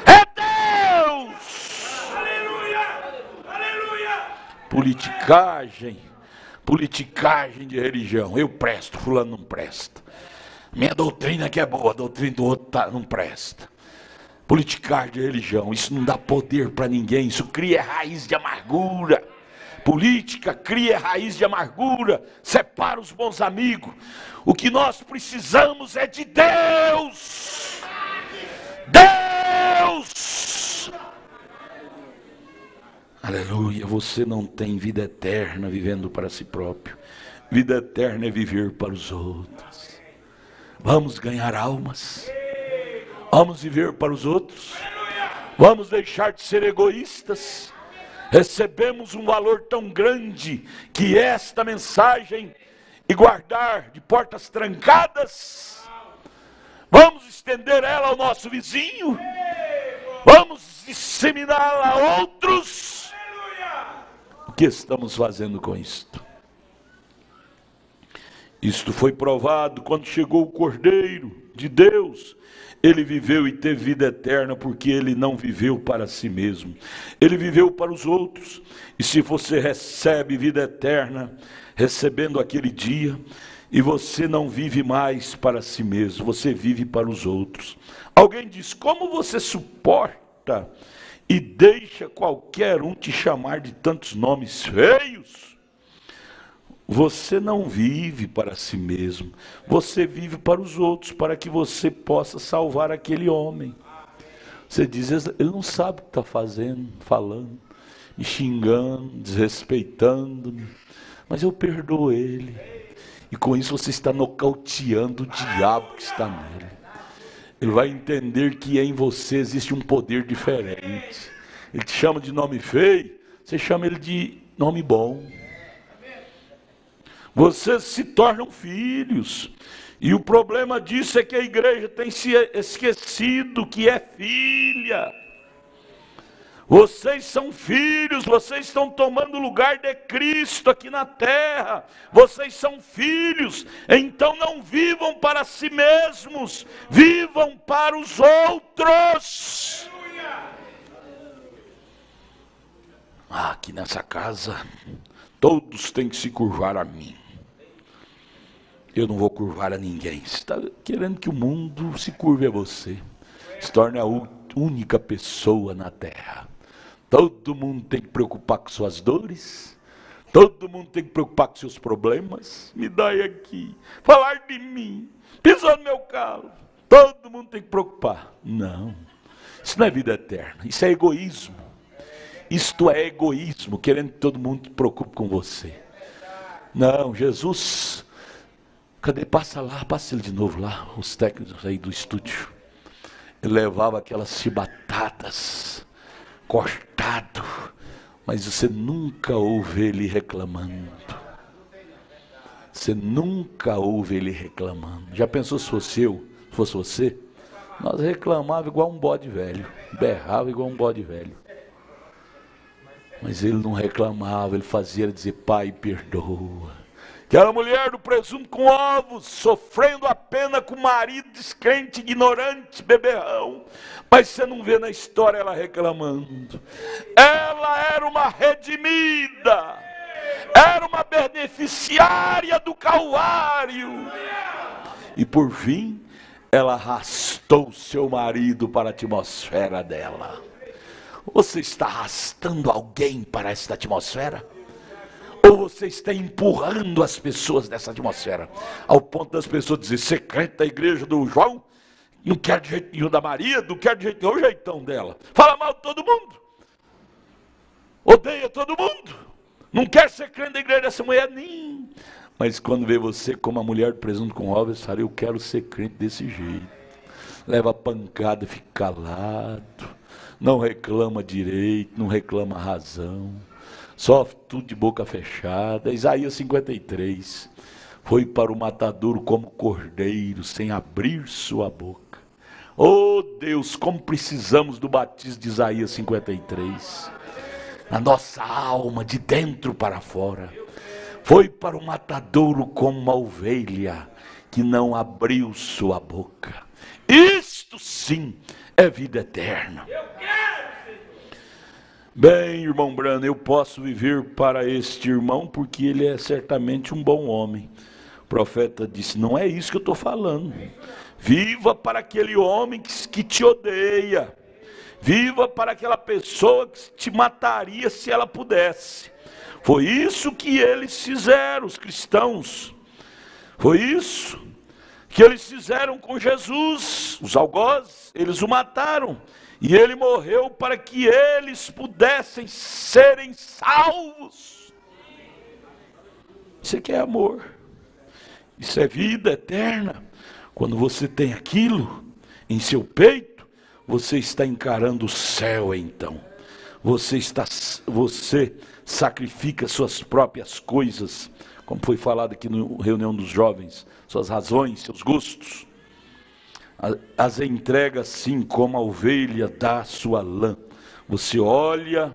É Deus! Aleluia! Aleluia! Politicagem de religião. Eu presto, fulano não presta. Minha doutrina que é boa, a doutrina do outro não presta. Politicagem de religião, isso não dá poder para ninguém, isso cria raiz de amargura. Política cria raiz de amargura, separa os bons amigos. O que nós precisamos é de Deus. Deus! Aleluia, você não tem vida eterna vivendo para si próprio. Vida eterna é viver para os outros. Vamos ganhar almas. Vamos viver para os outros. Vamos deixar de ser egoístas. Recebemos um valor tão grande que esta mensagem e guardar de portas trancadas. Vamos estender ela ao nosso vizinho. Vamos disseminá-la a outros. O que estamos fazendo com isto? Isto foi provado quando chegou o Cordeiro de Deus. Ele viveu e teve vida eterna porque ele não viveu para si mesmo. Ele viveu para os outros. E se você recebe vida eterna, recebendo aquele dia, e você não vive mais para si mesmo, você vive para os outros. Alguém diz, como você suporta e deixa qualquer um te chamar de tantos nomes feios? Você não vive para si mesmo, você vive para os outros, para que você possa salvar aquele homem. Você diz, ele não sabe o que está fazendo, falando, me xingando, desrespeitando-me, mas eu perdoo ele. E com isso você está nocauteando o diabo que está nele. Ele vai entender que em você existe um poder diferente. Ele te chama de nome feio, você chama ele de nome bom. Vocês se tornam filhos. E o problema disso é que a igreja tem se esquecido que é filha. Vocês são filhos, vocês estão tomando o lugar de Cristo aqui na terra. Vocês são filhos, então não vivam para si mesmos, vivam para os outros. Aqui nessa casa, todos têm que se curvar a mim. Eu não vou curvar a ninguém. Você está querendo que o mundo se curve a você, se torne a única pessoa na terra. Todo mundo tem que preocupar com suas dores. Todo mundo tem que preocupar com seus problemas. Me dá aqui. Falar de mim. Pisou no meu calo. Todo mundo tem que preocupar. Não. Isso não é vida eterna. Isso é egoísmo. Isto é egoísmo. Querendo que todo mundo se preocupe com você. Não, Jesus. Cadê? Passa lá. Passa ele de novo lá. Os técnicos aí do estúdio. Ele levava aquelas chibatadas. Cortado, mas você nunca ouve ele reclamando. Você nunca ouve ele reclamando. Já pensou se fosse você? Nós reclamava igual um bode velho, berrava igual um bode velho. Mas ele não reclamava, ele fazia dizer, Pai, perdoa. Aquela mulher do presunto com ovos, sofrendo a pena com o marido descrente, ignorante, beberrão. Mas você não vê na história ela reclamando. Ela era uma redimida. Era uma beneficiária do Calvário. E por fim, ela arrastou seu marido para a atmosfera dela. Você está arrastando alguém para esta atmosfera? Ou você está empurrando as pessoas dessa atmosfera, ao ponto das pessoas dizer, você crente da igreja do João, não quer de jeito nenhum da Maria, não quer de jeito nenhum o jeitão dela, fala mal de todo mundo, odeia todo mundo, não quer ser crente da igreja dessa mulher nem. Mas quando vê você como a mulher do presunto com ovos, fala, eu quero ser crente desse jeito. Leva a pancada, fica calado, não reclama direito, não reclama razão. Sofre tudo de boca fechada. Isaías 53. Foi para o matadouro como cordeiro, sem abrir sua boca. Oh Deus, como precisamos do batismo de Isaías 53. Na nossa alma, de dentro para fora. Foi para o matadouro como uma ovelha, que não abriu sua boca. Isto sim é vida eterna. Bem, irmão Brano, eu posso viver para este irmão porque ele é certamente um bom homem. O profeta disse, não é isso que eu estou falando. Viva para aquele homem que te odeia. Viva para aquela pessoa que te mataria se ela pudesse. Foi isso que eles fizeram, os cristãos. Foi isso que eles fizeram com Jesus, os algozes. Eles o mataram. E ele morreu para que eles pudessem serem salvos. Isso aqui é amor. Isso é vida eterna. Quando você tem aquilo em seu peito, você está encarando o céu então. Você sacrifica suas próprias coisas, como foi falado aqui na reunião dos jovens, suas razões, seus gostos. As entrega assim como a ovelha dá sua lã. Você olha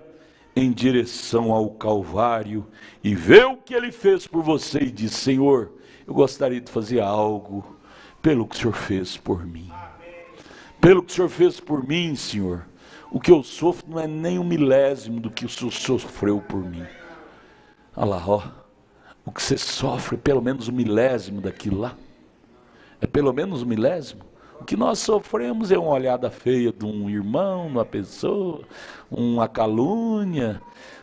em direção ao Calvário e vê o que ele fez por você e diz: Senhor, eu gostaria de fazer algo pelo que o Senhor fez por mim. Pelo que o Senhor fez por mim, Senhor, o que eu sofro não é nem um milésimo do que o Senhor sofreu por mim. Olha lá, ó, o que você sofre é pelo menos um milésimo daquilo lá. É pelo menos um milésimo. O que nós sofremos é uma olhada feia de um irmão, uma pessoa, uma calúnia,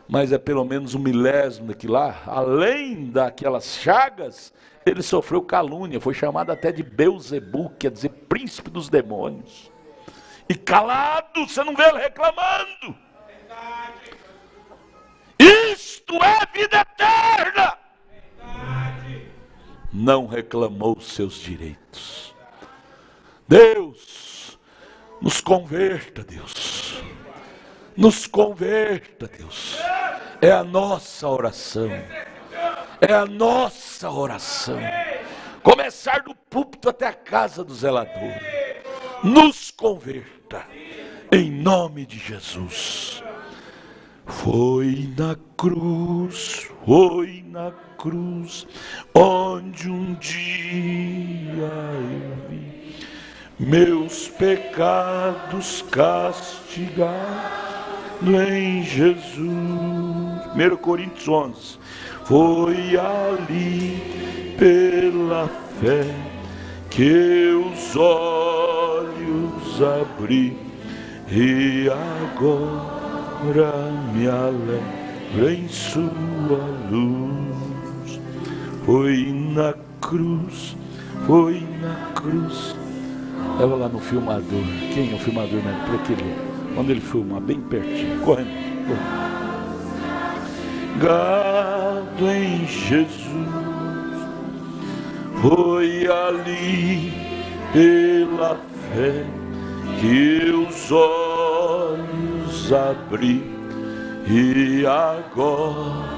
mas é pelo menos um milésimo daquilo lá. Além daquelas chagas, ele sofreu calúnia, foi chamado até de Beuzebu, quer dizer príncipe dos demônios. E calado, você não vê ele reclamando. Isto é vida eterna. Não reclamou seus direitos. Deus, nos converta, Deus. Nos converta, Deus. É a nossa oração. É a nossa oração. Começar do púlpito até a casa do zelador. Nos converta. Em nome de Jesus. Foi na cruz, onde um dia eu vi meus pecados castigado em Jesus. 1 Coríntios 11. Foi ali pela fé que os olhos abri e agora me alegro em sua luz. Foi na cruz, foi na cruz. Leva lá no filmador. Quem é o filmador, né? Para aquele, quando ele filmar bem pertinho, correndo. Gado em Jesus, foi ali pela fé que os olhos abri e agora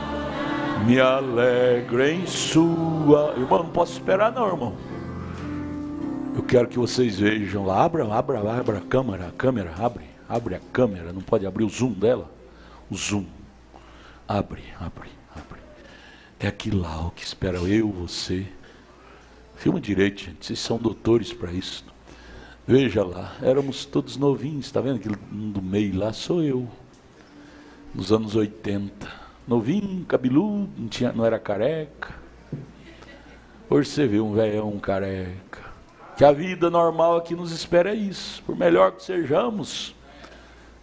me alegro em sua. Irmão, não posso esperar não, irmão. Eu quero que vocês vejam lá. Abra a câmera, abre a câmera. Não pode abrir o zoom dela? O zoom. Abre. É aquilo lá, o que espera eu, você. Filma direito, gente. Vocês são doutores para isso. Veja lá, éramos todos novinhos. Está vendo aquele do meio lá? Sou eu. Nos anos 80. Novinho, cabeludo, não era careca. Hoje você vê um velhão careca. Que a vida normal aqui nos espera é isso. Por melhor que sejamos,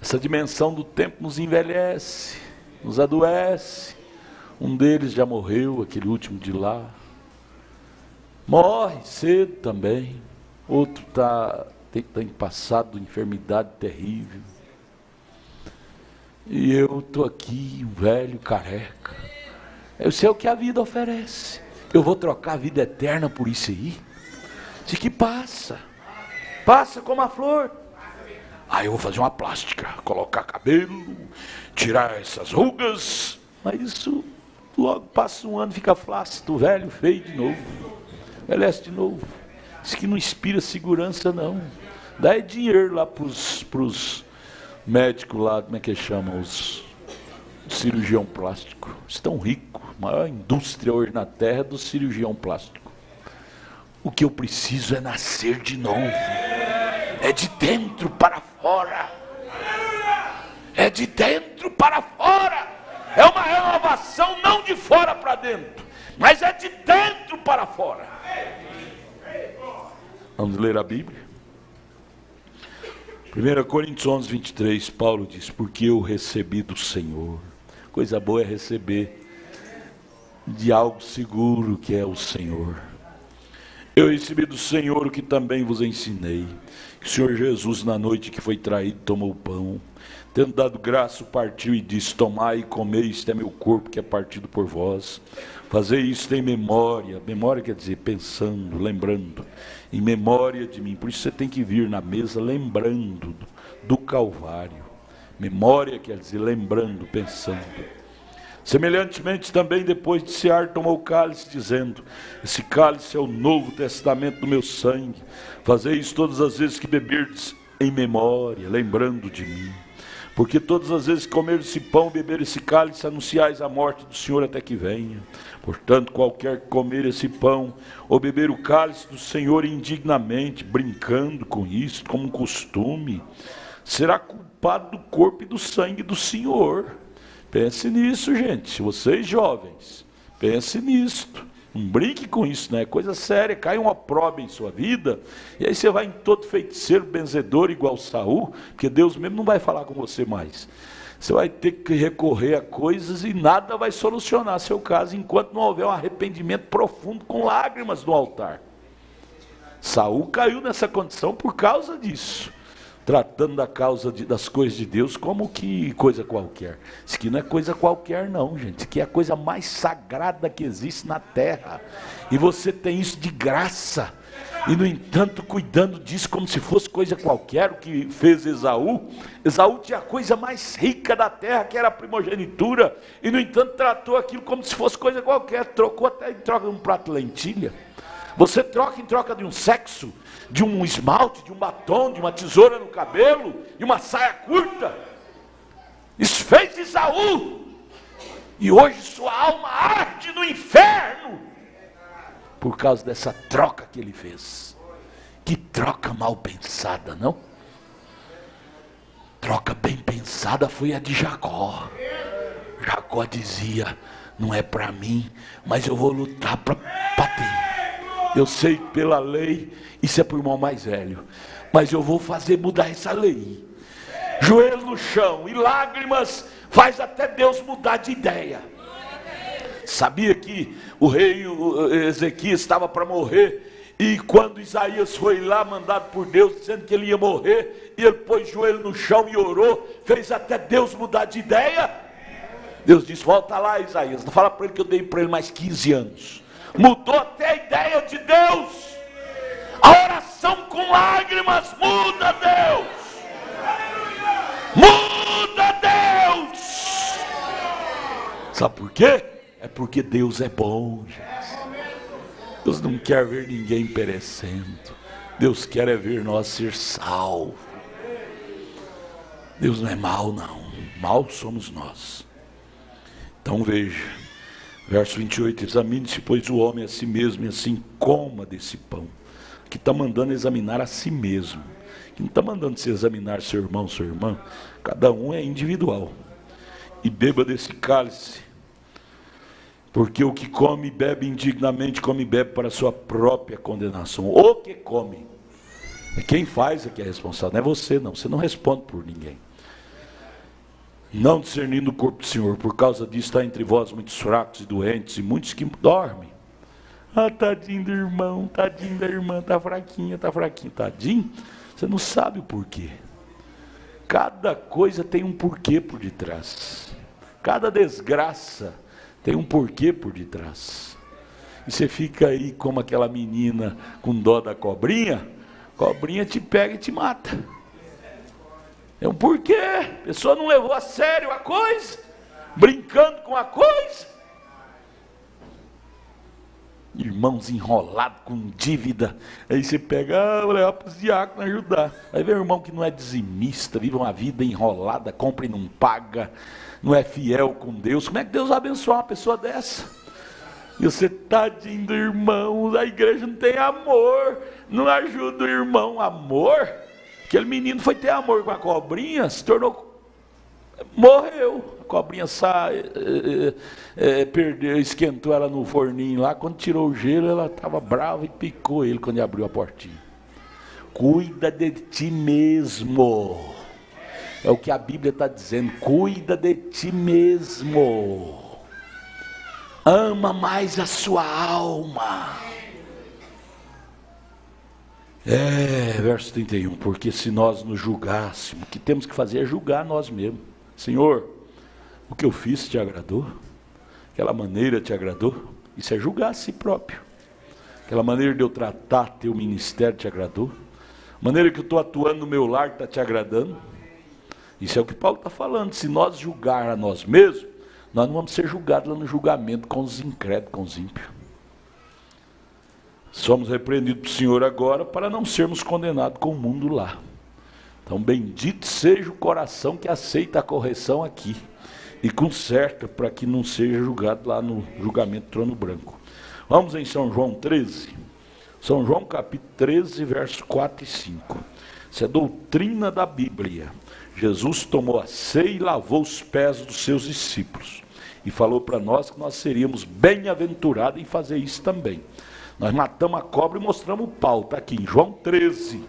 essa dimensão do tempo nos envelhece, nos adoece. Um deles já morreu, aquele último de lá. Morre cedo também. Outro tem passado enfermidade terrível. E eu estou aqui, um velho careca. Eu sei o que a vida oferece. Eu vou trocar a vida eterna por isso aí? De que passa como a flor. Aí eu vou fazer uma plástica, colocar cabelo, tirar essas rugas. Mas isso logo passa um ano, fica flácido, velho, feio de novo. Envelhece de novo. Isso que não inspira segurança não. Dá dinheiro lá pros médicos lá, como é que chamam, os cirurgião plástico. Estão ricos. A maior indústria hoje na terra é do cirurgião plástico. O que eu preciso é nascer de novo. É de dentro para fora. É de dentro para fora. É uma renovação não de fora para dentro, mas é de dentro para fora. Vamos ler a Bíblia? 1 Coríntios 11, 23, Paulo diz: porque eu recebi do Senhor. Coisa boa é receber de algo seguro que é o Senhor. Eu recebi do Senhor o que também vos ensinei, que o Senhor Jesus, na noite que foi traído, tomou o pão, tendo dado graça, partiu e disse: tomai e comei, isto é meu corpo que é partido por vós. Fazei isto em memória. Memória quer dizer pensando, lembrando, em memória de mim. Por isso você tem que vir na mesa lembrando do Calvário. Memória quer dizer lembrando, pensando. Semelhantemente também, depois de cear, tomou o cálice, dizendo: esse cálice é o novo testamento do meu sangue. Fazei isso todas as vezes que beberdes, em memória, lembrando de mim. Porque todas as vezes que comer esse pão, beber esse cálice, anunciais a morte do Senhor até que venha. Portanto, qualquer que comer esse pão, ou beber o cálice do Senhor indignamente, brincando com isso, como um costume, será culpado do corpo e do sangue do Senhor. Pense nisso, gente. Vocês jovens, pense nisto. Não brinque com isso, né? É coisa séria. Cai uma prova em sua vida, e aí você vai em todo feiticeiro, benzedor, igual Saul, porque Deus mesmo não vai falar com você mais. Você vai ter que recorrer a coisas e nada vai solucionar seu caso enquanto não houver um arrependimento profundo com lágrimas no altar. Saul caiu nessa condição por causa disso, tratando da causa das coisas de Deus como que coisa qualquer. Isso aqui não é coisa qualquer não, gente. Isso aqui é a coisa mais sagrada que existe na terra. E você tem isso de graça. E no entanto, cuidando disso como se fosse coisa qualquer, o que fez Esaú. Esaú tinha a coisa mais rica da terra, que era a primogenitura. E no entanto, tratou aquilo como se fosse coisa qualquer. Trocou até em troca de um prato de lentilha. Você troca em troca de um sexo, de um esmalte, de um batom, de uma tesoura no cabelo, de uma saia curta. Isso fez Esaú. E hoje sua alma arde no inferno por causa dessa troca que ele fez. Que troca mal pensada, não? Troca bem pensada foi a de Jacó. Jacó dizia: não é para mim, mas eu vou lutar para ter. Eu sei pela lei, isso é para o irmão mais velho, mas eu vou fazer mudar essa lei. Joelho no chão e lágrimas faz até Deus mudar de ideia. Sabia que o rei Ezequias estava para morrer, e quando Isaías foi lá mandado por Deus dizendo que ele ia morrer, e ele pôs joelho no chão e orou, fez até Deus mudar de ideia. Deus disse: volta lá, Isaías, fala para ele que eu dei para ele mais 15 anos. Mudou até a ideia de Deus. A oração com lágrimas muda Deus. Muda Deus. Sabe por quê? É porque Deus é bom, gente. Deus não quer ver ninguém perecendo. Deus quer é ver nós ser salvos. Deus não é mau, não. Mau somos nós. Então veja, verso 28, examine-se, pois, o homem a si mesmo, e assim coma desse pão. Que está mandando examinar a si mesmo. Que não está mandando se examinar seu irmão, sua irmã. Cada um é individual. E beba desse cálice. Porque o que come e bebe indignamente, come e bebe para a sua própria condenação. O que come. É quem faz é que é responsável. Não é você, não. Você não responde por ninguém. Não discernindo o corpo do Senhor. Por causa disso está entre vós muitos fracos e doentes, e muitos que dormem. Ah, tadinho do irmão, tadinho da irmã, está fraquinha, tadinho. Você não sabe o porquê. Cada coisa tem um porquê por detrás. Cada desgraça tem um porquê por detrás. E você fica aí como aquela menina com dó da cobrinha. Cobrinha te pega e te mata. É um porquê. A pessoa não levou a sério a coisa, brincando com a coisa. Irmãos enrolados com dívida. Aí você pega, vou levar para os diáconos ajudar. Aí vem um irmão que não é dizimista, vive uma vida enrolada, compra e não paga, não é fiel com Deus. Como é que Deus vai abençoar uma pessoa dessa? E você, tadinho do irmão, a igreja não tem amor, não ajuda o irmão. Amor? Aquele menino foi ter amor com a cobrinha, se tornou, morreu. A cobrinha perdeu, esquentou ela no forninho lá. Quando tirou o gelo, ela estava brava e picou ele quando ele abriu a portinha. Cuida de ti mesmo. É o que a Bíblia está dizendo. Cuida de ti mesmo. ama mais a sua alma. Verso 31, porque se nós nos julgássemos, o que temos que fazer é julgar nós mesmos. Senhor, o que eu fiz te agradou? Aquela maneira te agradou? Isso é julgar a si próprio. Aquela maneira de eu tratar teu ministério te agradou? A maneira que eu estou atuando no meu lar está te agradando? Isso é o que Paulo está falando. Se nós julgar a nós mesmos, nós não vamos ser julgados lá no julgamento com os incrédulos, com os ímpios. Somos repreendidos pelo Senhor agora para não sermos condenados com o mundo lá. Então bendito seja o coração que aceita a correção aqui e conserta para que não seja julgado lá no julgamento do trono branco. Vamos em São João 13. São João capítulo 13, versos 4 e 5. Isso é doutrina da Bíblia. Jesus tomou a ceia e lavou os pés dos seus discípulos. E falou para nós que nós seríamos bem-aventurados em fazer isso também. Nós matamos a cobra e mostramos o pau. Está aqui em João 13.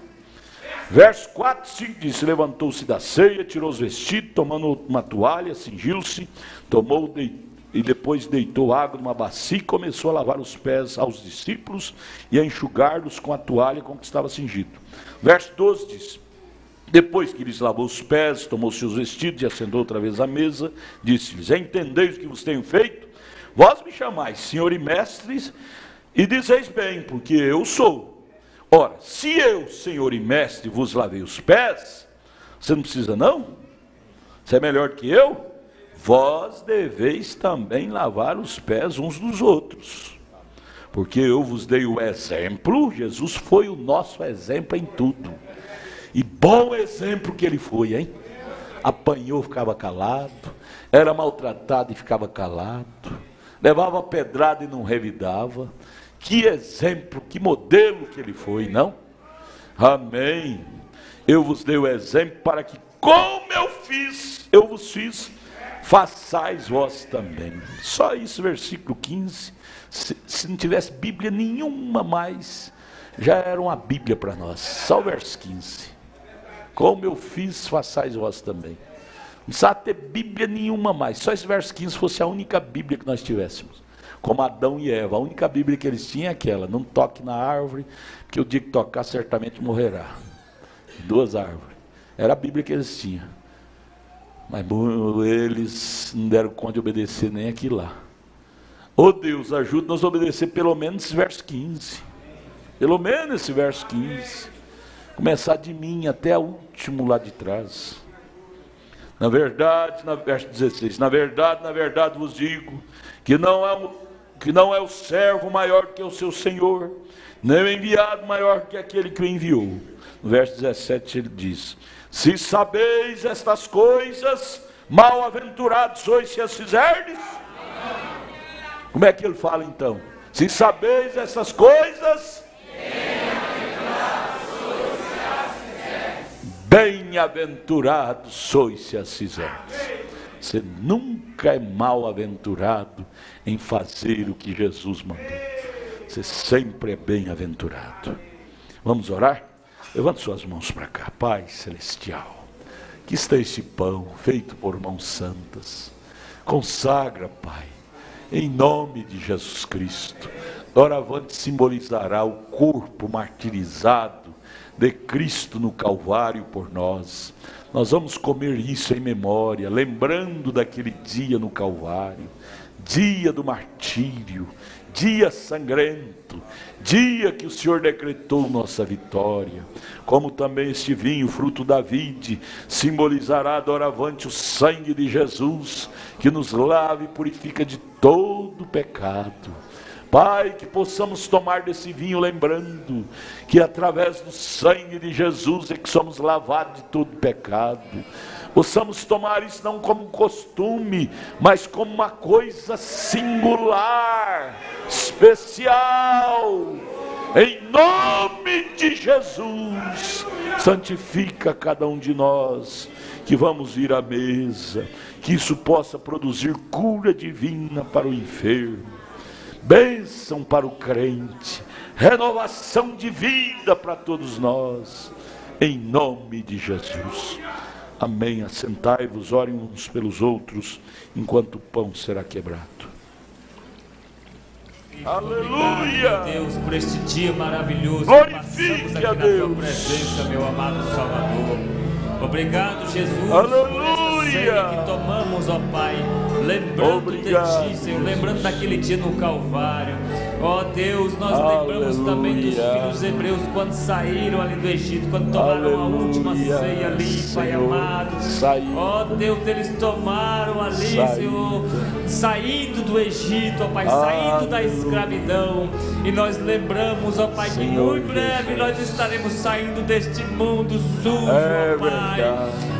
Verso 4 e 5 diz: levantou-se da ceia, tirou os vestidos, tomando uma toalha, cingiu-se, tomou e depois deitou água numa bacia e começou a lavar os pés aos discípulos e a enxugar-los com a toalha com que estava cingido. Verso 12 diz: depois que lhes lavou os pés, tomou seus vestidos e assentou outra vez à mesa, disse-lhes: entendeis o que vos tenho feito? Vós me chamais Senhor e Mestres, e dizeis bem, porque eu sou. Ora, se eu, Senhor e Mestre, vos lavei os pés, você não precisa não? Você é melhor que eu? Vós deveis também lavar os pés uns dos outros. Porque eu vos dei o exemplo, Jesus foi o nosso exemplo em tudo. E bom exemplo que ele foi, hein? Apanhou, ficava calado. Era maltratado e ficava calado. Levava pedrada e não revidava. Que exemplo, que modelo que ele foi, não? Amém. Eu vos dei o exemplo para que, como eu vos fiz, façais vós também. Só isso, versículo 15. Se não tivesse Bíblia nenhuma mais, já era uma Bíblia para nós. Só o verso 15. Como eu fiz, façais vós também. Não precisava ter Bíblia nenhuma mais. Só esse verso 15 fosse a única Bíblia que nós tivéssemos. Como Adão e Eva, a única Bíblia que eles tinham é aquela: não toque na árvore, porque o dia que tocar certamente morrerá. 2 árvores. Era a Bíblia que eles tinham. Mas eles não deram conta de obedecer nem aquilo lá. Oh Deus, ajuda-nos a obedecer pelo menos esse verso 15. Pelo menos esse verso 15. Começar de mim até o último lá de trás. Na verdade, verso 16, na verdade vos digo, que não é o servo maior que o seu senhor, nem o enviado maior que aquele que o enviou. No verso 17 ele diz: se sabeis estas coisas, mal-aventurados sois se as fizerdes. Como é que ele fala então? Se sabeis essas coisas, bem-aventurados sois se as fizerdes. Você nunca é mal-aventurado em fazer o que Jesus mandou. Você sempre é bem-aventurado. Vamos orar? Levante suas mãos para cá. Pai celestial, que está este pão feito por mãos santas. Consagra, Pai, em nome de Jesus Cristo. Doravante simbolizará o corpo martirizado de Cristo no Calvário por nós. Nós vamos comer isso em memória, lembrando daquele dia no Calvário, dia do martírio, dia sangrento, dia que o Senhor decretou nossa vitória. Como também este vinho, fruto da vide, simbolizará doravante o sangue de Jesus, que nos lava e purifica de todo pecado. Pai, que possamos tomar desse vinho lembrando que através do sangue de Jesus é que somos lavados de todo pecado. Possamos tomar isso não como costume, mas como uma coisa singular, especial. Em nome de Jesus, santifica cada um de nós que vamos ir à mesa, que isso possa produzir cura divina para o enfermo, bênção para o crente, renovação de vida para todos nós, em nome de Jesus. Amém. Assentai-vos, orem uns pelos outros, enquanto o pão será quebrado. Aleluia. Obrigado, Deus, por este dia maravilhoso. Glorifique Passamos aqui a na Deus. tua presença, meu amado Salvador. Obrigado, Jesus, Aleluia. por esta ceia que tomamos, ó Pai, lembrando Obrigado, de Ti, Senhor, lembrando daquele dia no Calvário. Ó Deus, nós Aleluia. lembramos também dos filhos hebreus quando saíram ali do Egito, quando tomaram a última Aleluia. ceia ali, Pai Senhor, amado. saído. Ó Deus, eles tomaram ali, Saído. Senhor, saindo do Egito, ó Pai, saindo da Aleluia. escravidão. E nós lembramos, ó Pai, que Senhor muito breve Jesus. nós estaremos saindo deste mundo sujo, É ó Pai. verdade.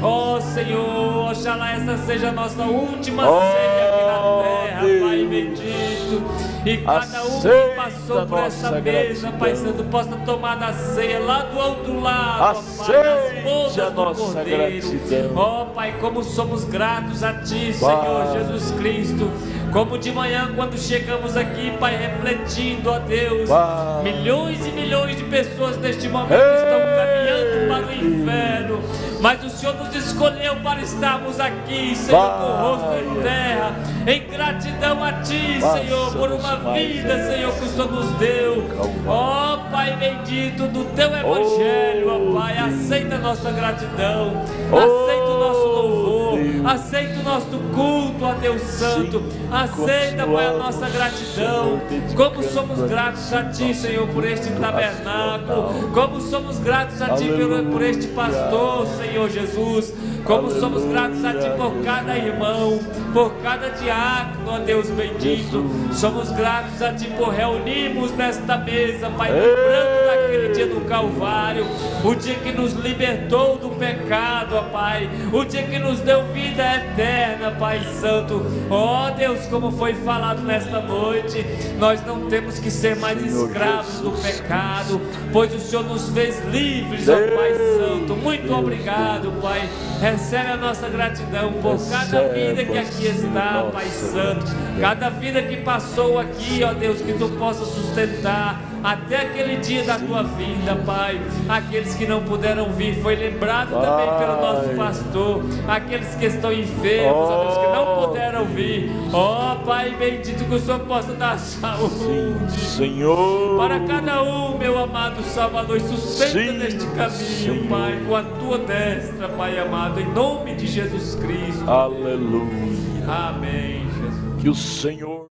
Ó Senhor, oxalá essa seja a nossa última Ó ceia aqui na terra, Deus. Pai bendito. E cada um que Aceita passou por essa nossa mesa, Pai gratidão. Santo, possa tomar da ceia lá do outro lado, ó Pai, Aceite nas bodas a do nossa Cordeiro. gratidão. Ó Pai, como somos gratos a Ti, Pai. Senhor Jesus Cristo. Como de manhã, quando chegamos aqui, Pai, refletindo, ó Deus, Pai. milhões e milhões de pessoas neste momento estão caminhando para o inferno, mas o Senhor nos escolheu para estarmos aqui, Senhor, com o rosto em terra, em gratidão a Ti, Senhor, por uma vida, Senhor, que o Senhor nos deu. Ó Pai bendito do Teu Evangelho, ó Pai, aceita a nossa gratidão, aceita o nosso louvor, aceita o nosso culto, ó Deus Santo, aceita, Pai, a nossa gratidão. Como somos gratos a Ti, Senhor, por este tabernáculo, como somos gratos a Ti por este pastor, Senhor Jesus, como somos gratos a Ti por cada irmão, por cada diácono, ó Deus bendito. Somos gratos a Ti por reunirmos nesta mesa, Pai, lembrando daquele dia do Calvário, o dia que nos libertou do pecado, ó Pai, o dia que nos deu vida eterna, Pai Santo. Ó Deus, como foi falado nesta noite, nós não temos que ser mais escravos do pecado, pois o Senhor nos fez livres, ó Pai Santo. Muito obrigado, Pai. Recebe a nossa gratidão por cada vida que aqui está, Pai Santo, cada vida que passou aqui, ó Deus, que Tu possa sustentar até aquele dia da Tua vinda, Pai. Aqueles que não puderam vir, foi lembrado também pelo nosso pastor. Aqueles que estão enfermos, ó Deus, que não puderam vir, ó Pai bendito, que o Senhor possa dar saúde, Senhor, para cada um, meu amado Salvador, e sustenta Sim, neste caminho, Senhor. Pai, com a Tua destra, Pai amado, em nome de Jesus Cristo. aleluia. Amém, Jesus. Que o Senhor